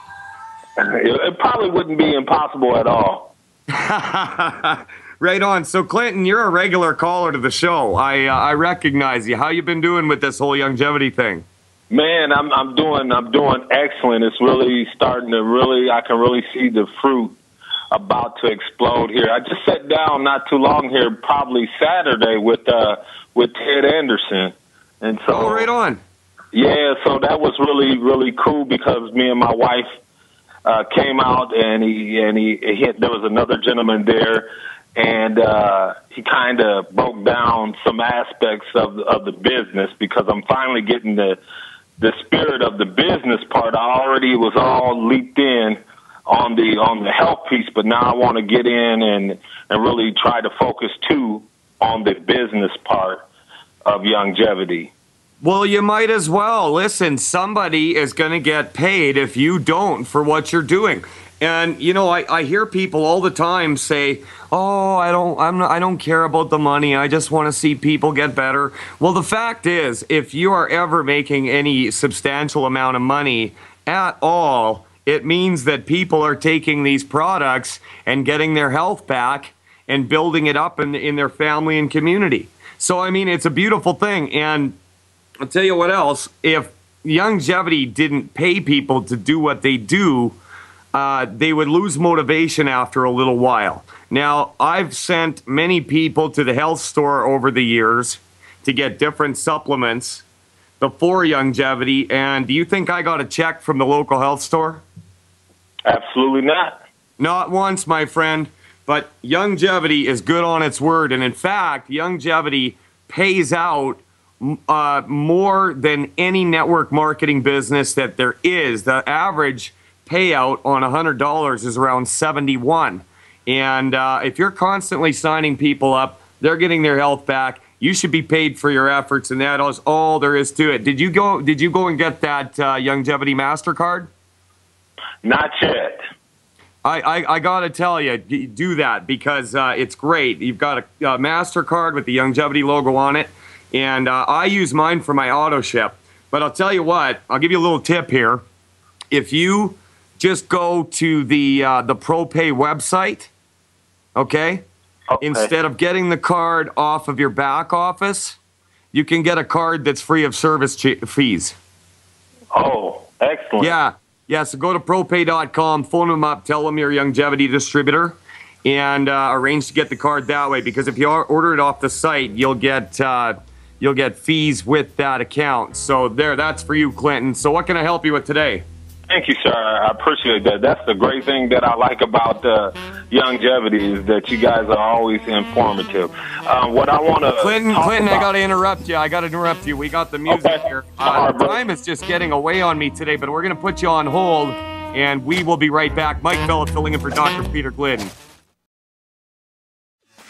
It probably wouldn't be impossible at all. Right on. So, Clinton, you're a regular caller to the show. I recognize you. How you been doing with this whole longevity thing? Man, I'm doing excellent. It's really starting to I can really see the fruit about to explode here. I just sat down not too long here, probably Saturday, with Ted Anderson, and so right on. Yeah, so that was really cool because me and my wife came out and he hit. There was another gentleman there, and he kind of broke down some aspects of the business because I'm finally getting the spirit of the business part. I already was all leaped in on the health piece, but now I want to get in and really try to focus too on the business part of longevity. Well, you might as well. Listen, somebody is going to get paid if you don't for what you're doing. And, you know, I hear people all the time say, oh, I don't care about the money. I just want to see people get better. Well, the fact is, if you are ever making any substantial amount of money at all, it means that people are taking these products and getting their health back and building it up in their family and community. So, I mean, it's a beautiful thing. And I'll tell you what else. If longevity didn't pay people to do what they do, they would lose motivation after a little while. Now, I've sent many people to the health store over the years to get different supplements before longevity, and do you think I got a check from the local health store? Absolutely not. Not once, my friend, but longevity is good on its word, and in fact, longevity pays out more than any network marketing business that there is. The average payout on $100 is around $71. And if you're constantly signing people up, they're getting their health back. You should be paid for your efforts, and that is all there is to it. Did you go and get that longevity MasterCard? Not yet. I got to tell you, do that because it's great. You've got a MasterCard with the longevity logo on it, and I use mine for my auto ship. But I'll tell you what, I'll give you a little tip here. If you just go to the ProPay website, okay? Instead of getting the card off of your back office, you can get a card that's free of service fees. Oh, excellent. Yeah. Yeah, so go to propay.com, phone them up, tell them you're a Youngevity distributor, and arrange to get the card that way. Because if you order it off the site, you'll get fees with that account. So that's for you, Clinton. So what can I help you with today? Thank you, sir. I appreciate that. That's the great thing that I like about Youngevity is that you guys are always informative. What I want to Clinton, I got to interrupt you. We got the music here. Time is just getting away on me today, but we're going to put you on hold, and we will be right back. Mike Phillip filling in for Dr. Peter Glidden.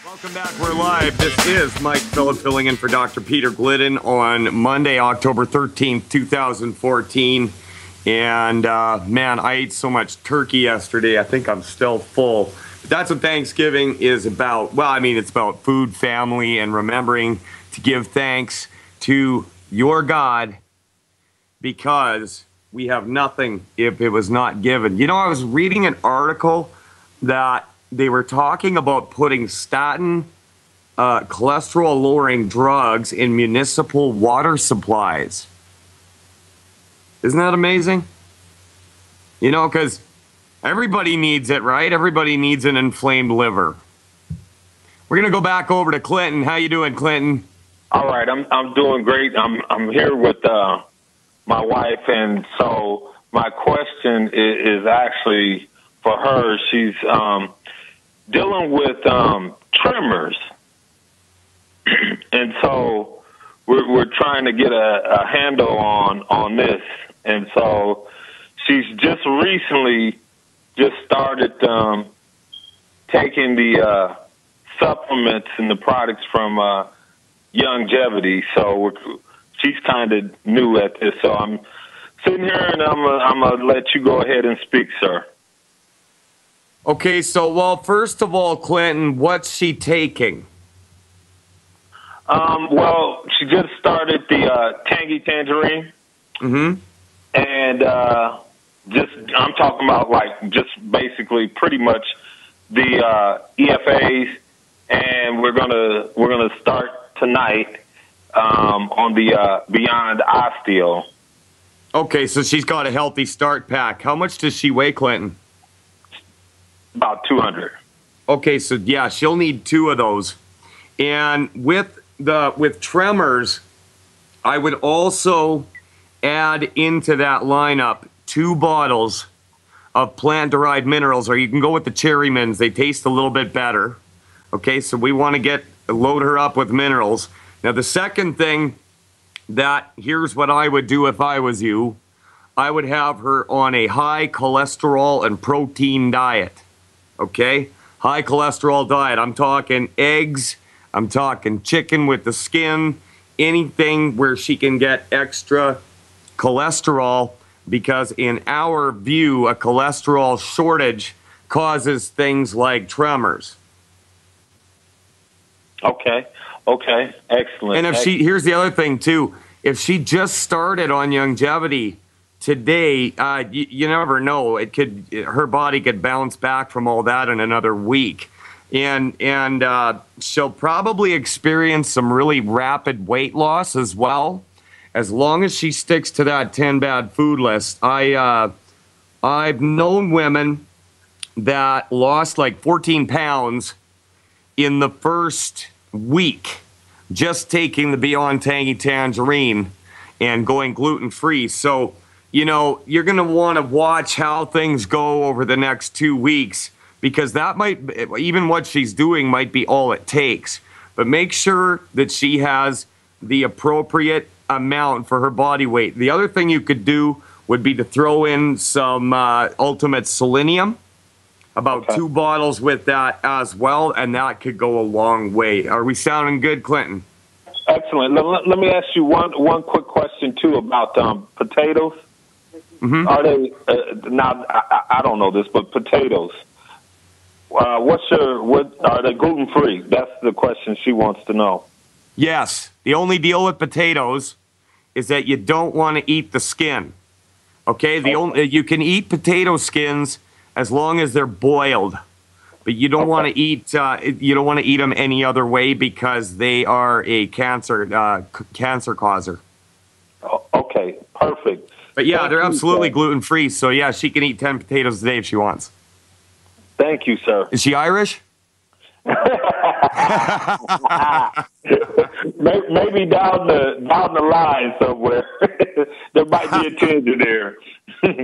Welcome back. We're live. This is Mike Phillip filling in for Dr. Peter Glidden on Monday, October 13th, 2014. And, man, I ate so much turkey yesterday, I think I'm still full. But that's what Thanksgiving is about. Well, I mean, it's about food, family, and remembering to give thanks to your God, because we have nothing if it was not given. You know, I was reading an article that they were talking about putting statin, cholesterol-lowering drugs in municipal water supplies. Isn't that amazing? You know, because everybody needs it, right? Everybody needs an inflamed liver. We're gonna go back over to Clinton. How you doing, Clinton? All right, I'm doing great. I'm here with my wife, and so my question is actually for her. She's dealing with tremors, and so we're trying to get a handle on this. And so she's just recently started taking the supplements and the products from Youngevity. So she's kind of new at this. So I'm sitting here, and I'm gonna let you go ahead and speak, sir. Okay, so, well, first of all, Clinton, what's she taking? Well, she just started the Tangy Tangerine. Mm-hmm. And I'm talking about like just basically pretty much the EFAs, and we're gonna start tonight on the Beyond Osteo. Okay, so she's got a healthy start pack. How much does she weigh, Clinton? About 200. Okay, so yeah, she'll need 2 of those. And with tremors, I would also add into that lineup 2 bottles of plant-derived minerals, or you can go with the Cherry Mins. They taste a little bit better. Okay, so we want to load her up with minerals. Now, the second thing here's what I would do if I was you. I would have her on a high cholesterol and protein diet. Okay? High cholesterol diet. I'm talking eggs. I'm talking chicken with the skin. Anything where she can get extra cholesterol, because in our view, a cholesterol shortage causes things like tremors. Okay, excellent. And here's the other thing too, if she just started on Youngevity today, you never know, her body could bounce back from all that in another week. And she'll probably experience some really rapid weight loss as well, as long as she sticks to that 10 bad food list. I've known women that lost like 14 pounds in the first week just taking the Beyond Tangy Tangerine and going gluten-free. So, you know, you're going to want to watch how things go over the next 2 weeks, because that might, even what she's doing might be all it takes. But make sure that she has the appropriate amount for her body weight. The other thing you could do would be to throw in some Ultimate Selenium, about 2 bottles with that as well, and that could go a long way. Are we sounding good, Clinton? Excellent. Let me ask you one quick question too about potatoes. Mm-hmm. Are they now? I don't know this, but potatoes. What are they gluten free? That's the question she wants to know. Yes. The only deal with potatoes is that you don't want to eat the skin. Okay? You can eat potato skins as long as they're boiled, but you don't want to eat them any other way, because they are a cancer causer. Okay, perfect. But yeah, they're absolutely gluten-free. So yeah, she can eat 10 potatoes a day if she wants. Thank you, sir. Is she Irish? Maybe down the line somewhere. There might be a tinge there.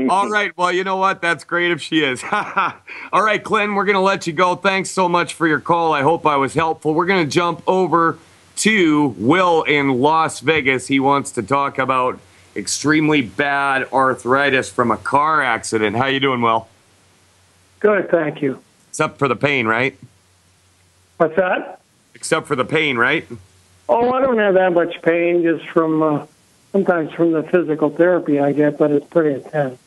All right. Well, you know what? That's great if she is. All right, Clinton, we're going to let you go. Thanks so much for your call. I hope I was helpful. We're going to jump over to Will in Las Vegas. He wants to talk about extremely bad arthritis from a car accident. How you doing, Will? Good, thank you. Except for the pain, right? What's that? Except for the pain, right? Oh, I don't have that much pain, just from sometimes from the physical therapy I get, but it's pretty intense.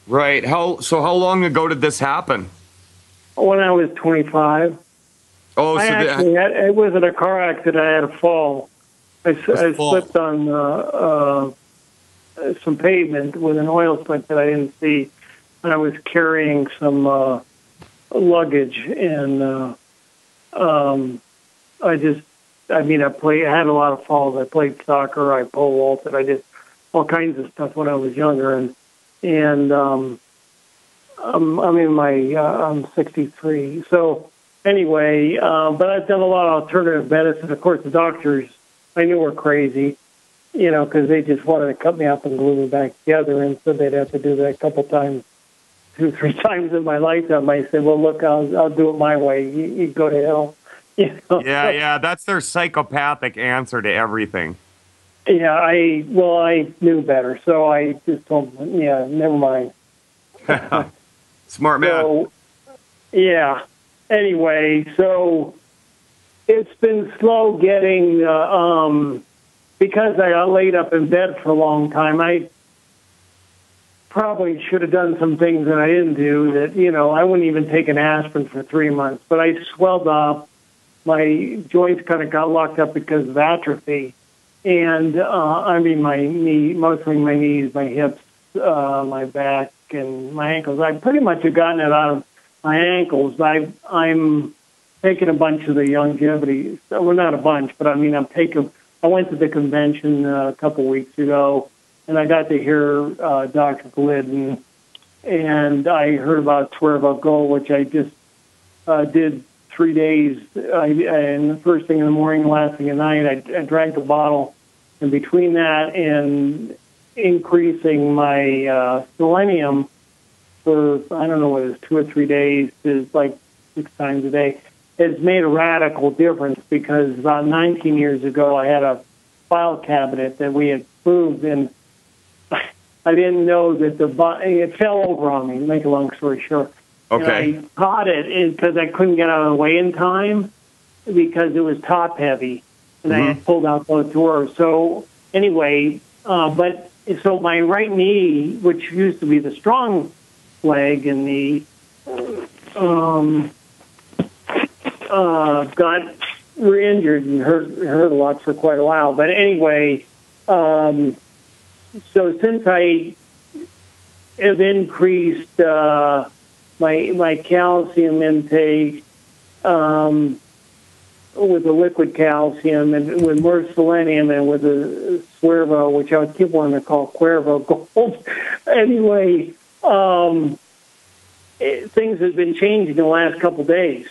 Right. How long ago did this happen? When I was 25. Oh, it wasn't a car accident. I had a fall. I slipped on some pavement with an oil slick that I didn't see. And I was carrying some luggage, and I had a lot of falls. I played soccer, I pole vaulted, I did all kinds of stuff when I was younger, and I'm 63. So anyway, but I've done a lot of alternative medicine. Of course, the doctors I knew were crazy, because they just wanted to cut me up and glue me back together, and so they'd have to do that a couple times, 2-3 times in my lifetime. I said, well, look, I'll do it my way. You go to hell. Yeah, that's their psychopathic answer to everything. Yeah, I knew better, so I just told them, never mind. Smart man. So, yeah. Anyway, so it's been slow getting, because I got laid up in bed for a long time, I probably should have done some things that I didn't do that, I wouldn't even take an aspirin for 3 months, but I swelled up. My joints kind of got locked up because of atrophy. And, my knee, mostly my knees, my hips, my back, and my ankles. I pretty much have gotten it out of my ankles. I'm taking a bunch of the longevity. Well, not a bunch, but I went to the convention a couple weeks ago, and I got to hear Dr. Glidden, and I heard about Swervo Gold, which I just did 3 days. And the first thing in the morning, last thing at night, I drank a bottle. And between that and increasing my selenium for, I don't know what it is, 2 or 3 days, is like 6 times a day, it's made a radical difference, because about 19 years ago I had a file cabinet that we had moved, and I didn't know that it fell over on me, to make a long story short. Okay. And I caught it because I couldn't get out of the way in time because it was top heavy, and I had pulled out both drawers. So anyway, so my right knee, which used to be the strong leg and the got re-injured and hurt a lot for quite a while. But anyway, so since I have increased my calcium intake with the liquid calcium and with more selenium and with the Swervo, which I would keep wanting to call Cuervo Gold. Anyway, things have been changing in the last couple of days,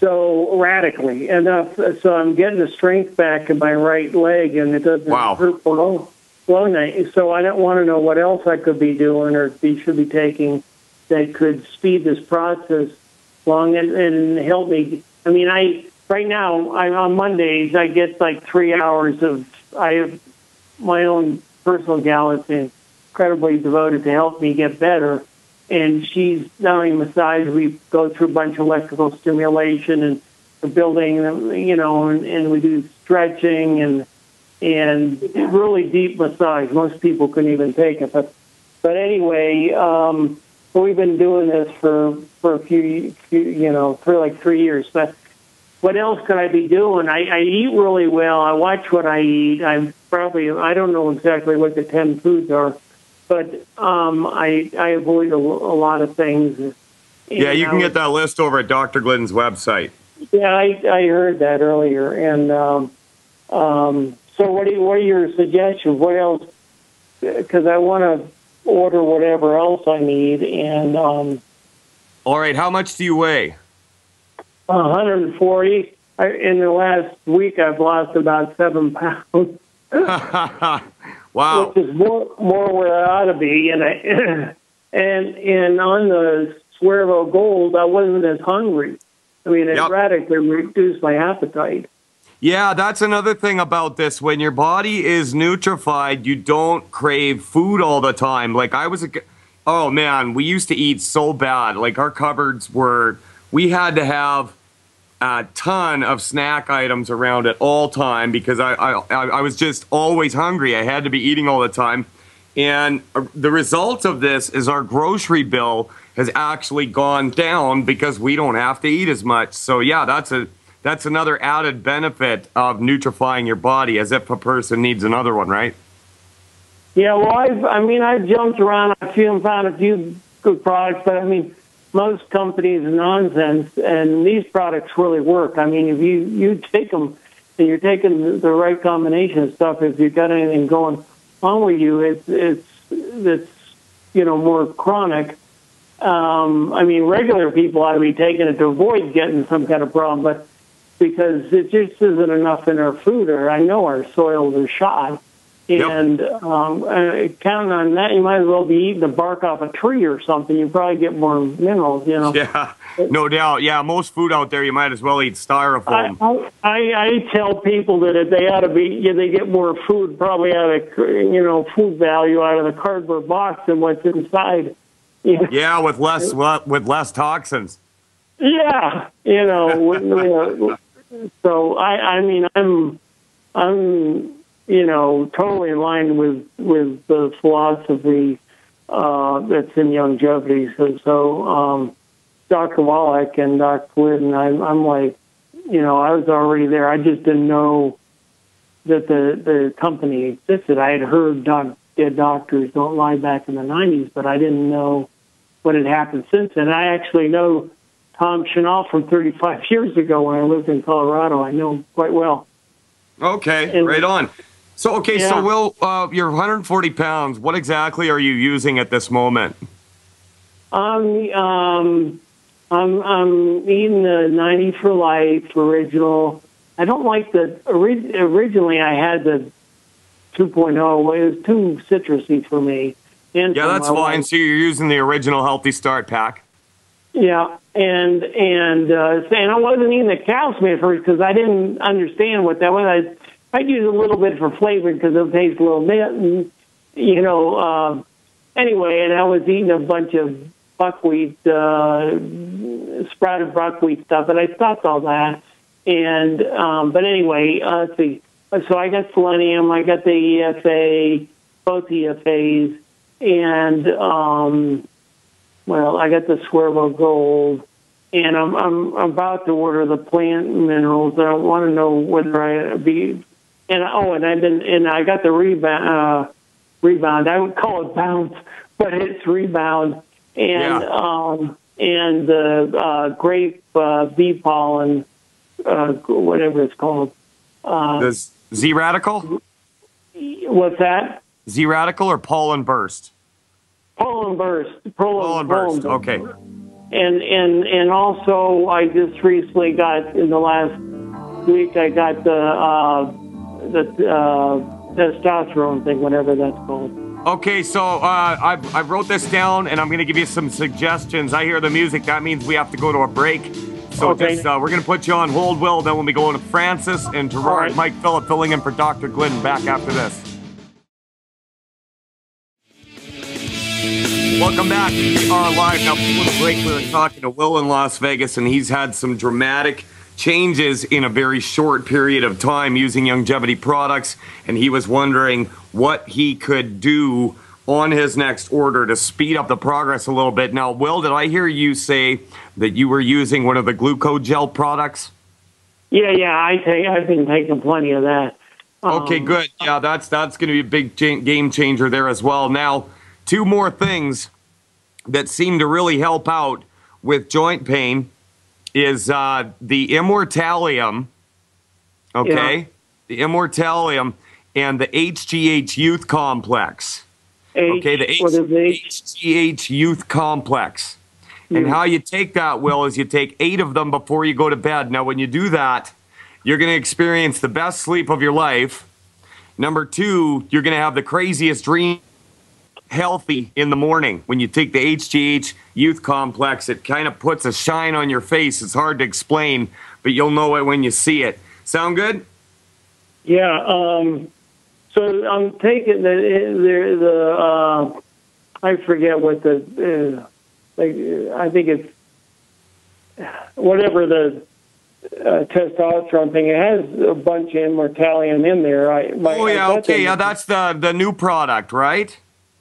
so radically enough. So I'm getting the strength back in my right leg, and it doesn't hurt for long night. So I don't want to know what else I could be doing or should be taking that could speed this process along and help me. I mean, right now, on Mondays, I get like 3 hours I have my own personal gal that's incredibly devoted to help me get better. And she's not only massage, we go through a bunch of electrical stimulation and the building, and we do stretching and really deep massage. Most people couldn't even take it. But anyway, we've been doing this for a few, for like 3 years. But what else could I be doing? I eat really well. I watch what I eat. I don't know exactly what the 10 foods are, but I avoid a lot of things. Yeah, you can get that list over at Dr. Glidden's website. Yeah, I heard that earlier. And so what are your suggestions? What else because I want to order whatever else I need. And all right, how much do you weigh? 140. In the last week, I've lost about 7 pounds. Wow. Which is more where I ought to be. And and on the Swervo Gold, I wasn't as hungry. I mean, it radically reduced my appetite. Yeah, that's another thing about this. When your body is nutrified, you don't crave food all the time. Like oh man, we used to eat so bad. Like our cupboards we had to have a ton of snack items around at all time because I was just always hungry. I had to be eating all the time. And the result of this is our grocery bill has actually gone down because we don't have to eat as much. So yeah, that's another added benefit of nutrifying your body, as if a person needs another one, right? Yeah, well, I've jumped around. I've found a few good products, but I mean, most companies are nonsense, and these products really work. I mean, if you take them and you're taking the right combination of stuff, if you've got anything going on with you, it's more chronic. I mean, regular people ought to be taking it to avoid getting some kind of problem, but because it just isn't enough in our food, or I know our soils are shot. And counting on that, you might as well be eating the bark off a tree or something. You probably get more minerals, Yeah, no doubt. Yeah, most food out there, you might as well eat styrofoam. I tell people that if they ought to be, they get more food probably out of, food value out of the cardboard box than what's inside. Yeah, with less toxins. Yeah, so I mean, I'm totally in line with the philosophy that's in longevity. So Dr. Wallach and Dr. Glidden, I'm like, I was already there. I just didn't know that the company existed. I had heard Dead Doctors Don't Lie back in the 90s, but I didn't know what had happened since then. I actually know Tom Chenal from 35 years ago when I lived in Colorado. I know him quite well. Okay, right on. So, so Will, you're 140 pounds. What exactly are you using at this moment? I'm eating the 90 for Life original. I don't like originally I had the 2.0. It was too citrusy for me. And yeah, that's fine. So you're using the original Healthy Start pack. Yeah, and I wasn't eating the cow smith first because I didn't understand what that was. I'd use a little bit for flavor because it'll taste a little bit, and anyway, and I was eating a bunch of buckwheat, sprouted buckwheat stuff, and I stopped all that. And but anyway, let's see. So I got selenium, I got the EFA, both EFAs, and I got the Swervo Gold. And I'm about to order the plant minerals. I want to know whether I be. And I got the rebound. I would call it bounce, but it's rebound. And the grape bee pollen, whatever it's called. The Z Radical. What's that? Z Radical or pollen burst? Pollen burst. Pollen burst. Okay. And also I just recently got in the last week I got the testosterone thing, whatever that's called. Okay, so I wrote this down, and I'm going to give you some suggestions. I hear the music. That means we have to go to a break. So we're going to put you on hold, Will. Then we'll be going to Francis and Gerard, right. Mike Phillip filling in for Dr. Glidden. Back after this. Welcome back. We are live now. Before the break, we were talking to Will in Las Vegas, and he's had some dramatic changes in a very short period of time using longevity products, and he was wondering what he could do on his next order to speed up the progress a little bit. Now, Will, did I hear you say that you were using one of the Glucogel products? Yeah, I've been taking plenty of that. Okay, good. Yeah, that's going to be a big game changer there as well. Now, two more things that seem to really help out with joint pain is the Immortalium, okay? Yeah. The Immortalium and the HGH Youth Complex. Okay, the what is H? HGH Youth Complex. And how you take that, Will, is you take 8 of them before you go to bed. Now, when you do that, you're going to experience the best sleep of your life. Number 2, you're going to have the craziest dream, healthy in the morning. When you take the HGH Youth Complex, it kind of puts a shine on your face. It's hard to explain, but you'll know it when you see it. Sound good? Yeah. So I'm taking the I forget what the I think it's whatever the testosterone thing. It has a bunch of immortalium in there. That's the new product, right?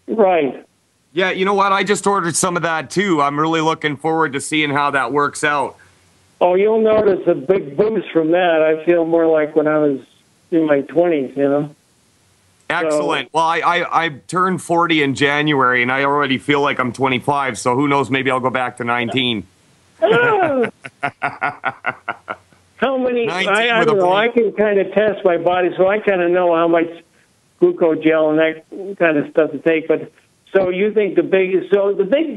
Right. Yeah, you know what? I just ordered some of that too. I'm really looking forward to seeing how that works out. Oh, you'll notice a big boost from that. I feel more like when I was in my 20s, you know. Excellent. Well, I turned 40 in January, and I already feel like I'm 25, so who knows, maybe I'll go back to 19. How many? I don't know. I can kind of test my body, so I kind of know how much glucogel and that kind of stuff to take. But so you think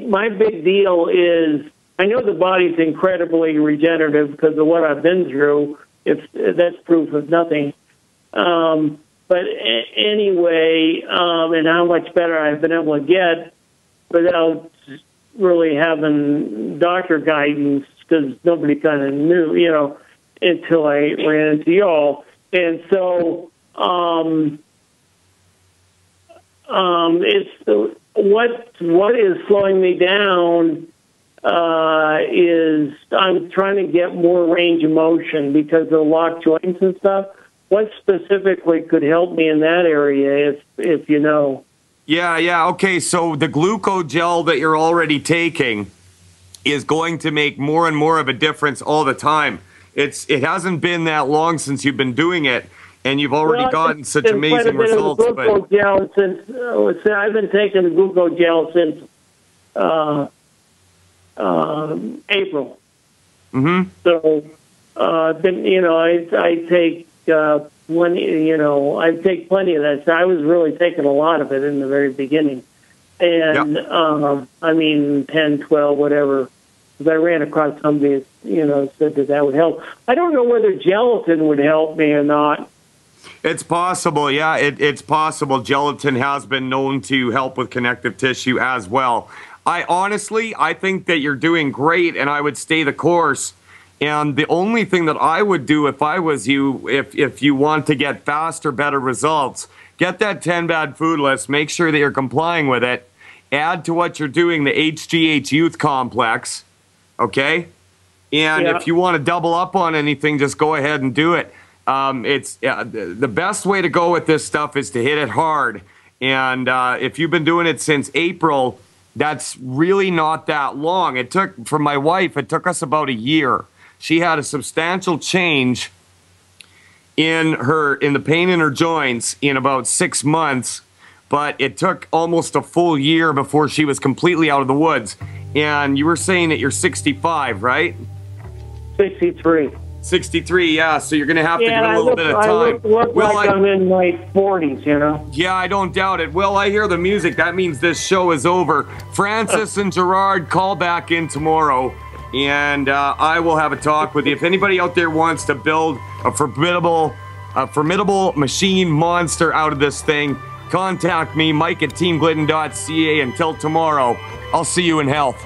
my big deal is, I know the body's incredibly regenerative because of what I've been through. That's proof of nothing. But anyway, and how much better I've been able to get without really having doctor guidance, because nobody kind of knew, you know, until I ran into y'all. And so it's what is slowing me down is I'm trying to get more range of motion because of the locked joints and stuff. What specifically could help me in that area, if you know? Yeah. Okay, so the glucogel that you're already taking is going to make more and more of a difference all the time. It hasn't been that long since you've been doing it, and you've already gotten such amazing results. Glucogel since I've been taking the glucogel since April. Mm-hmm. So I take plenty. I take plenty of that. So I was really taking a lot of it in the very beginning, and 10, 12, whatever. Because I ran across somebody that said that would help. I don't know whether gelatin would help me or not. It's possible, yeah. It's possible. Gelatin has been known to help with connective tissue as well. I think that you're doing great, and I would stay the course. And the only thing that I would do if I was you, if you want to get faster, better results, get that 10 bad food list, make sure that you're complying with it, add to what you're doing the HGH Youth Complex, okay? And if you want to double up on anything, just go ahead and do it. The best way to go with this stuff is to hit it hard. And if you've been doing it since April, that's really not that long. For my wife, it took us about a year. She had a substantial change in the pain in her joints in about 6 months, but it took almost a full year before she was completely out of the woods. And you were saying that you're 65, right? 63. 63, yeah. So you're going to have to give it a little bit of time. I look like I'm in my 40s, you know? Yeah, I don't doubt it. Well, I hear the music. That means this show is over. Francis and Gerard, call back in tomorrow, and I will have a talk with you. If anybody out there wants to build a formidable machine monster out of this thing, contact me, Mike at teamglidden.ca. Until tomorrow, I'll see you in health.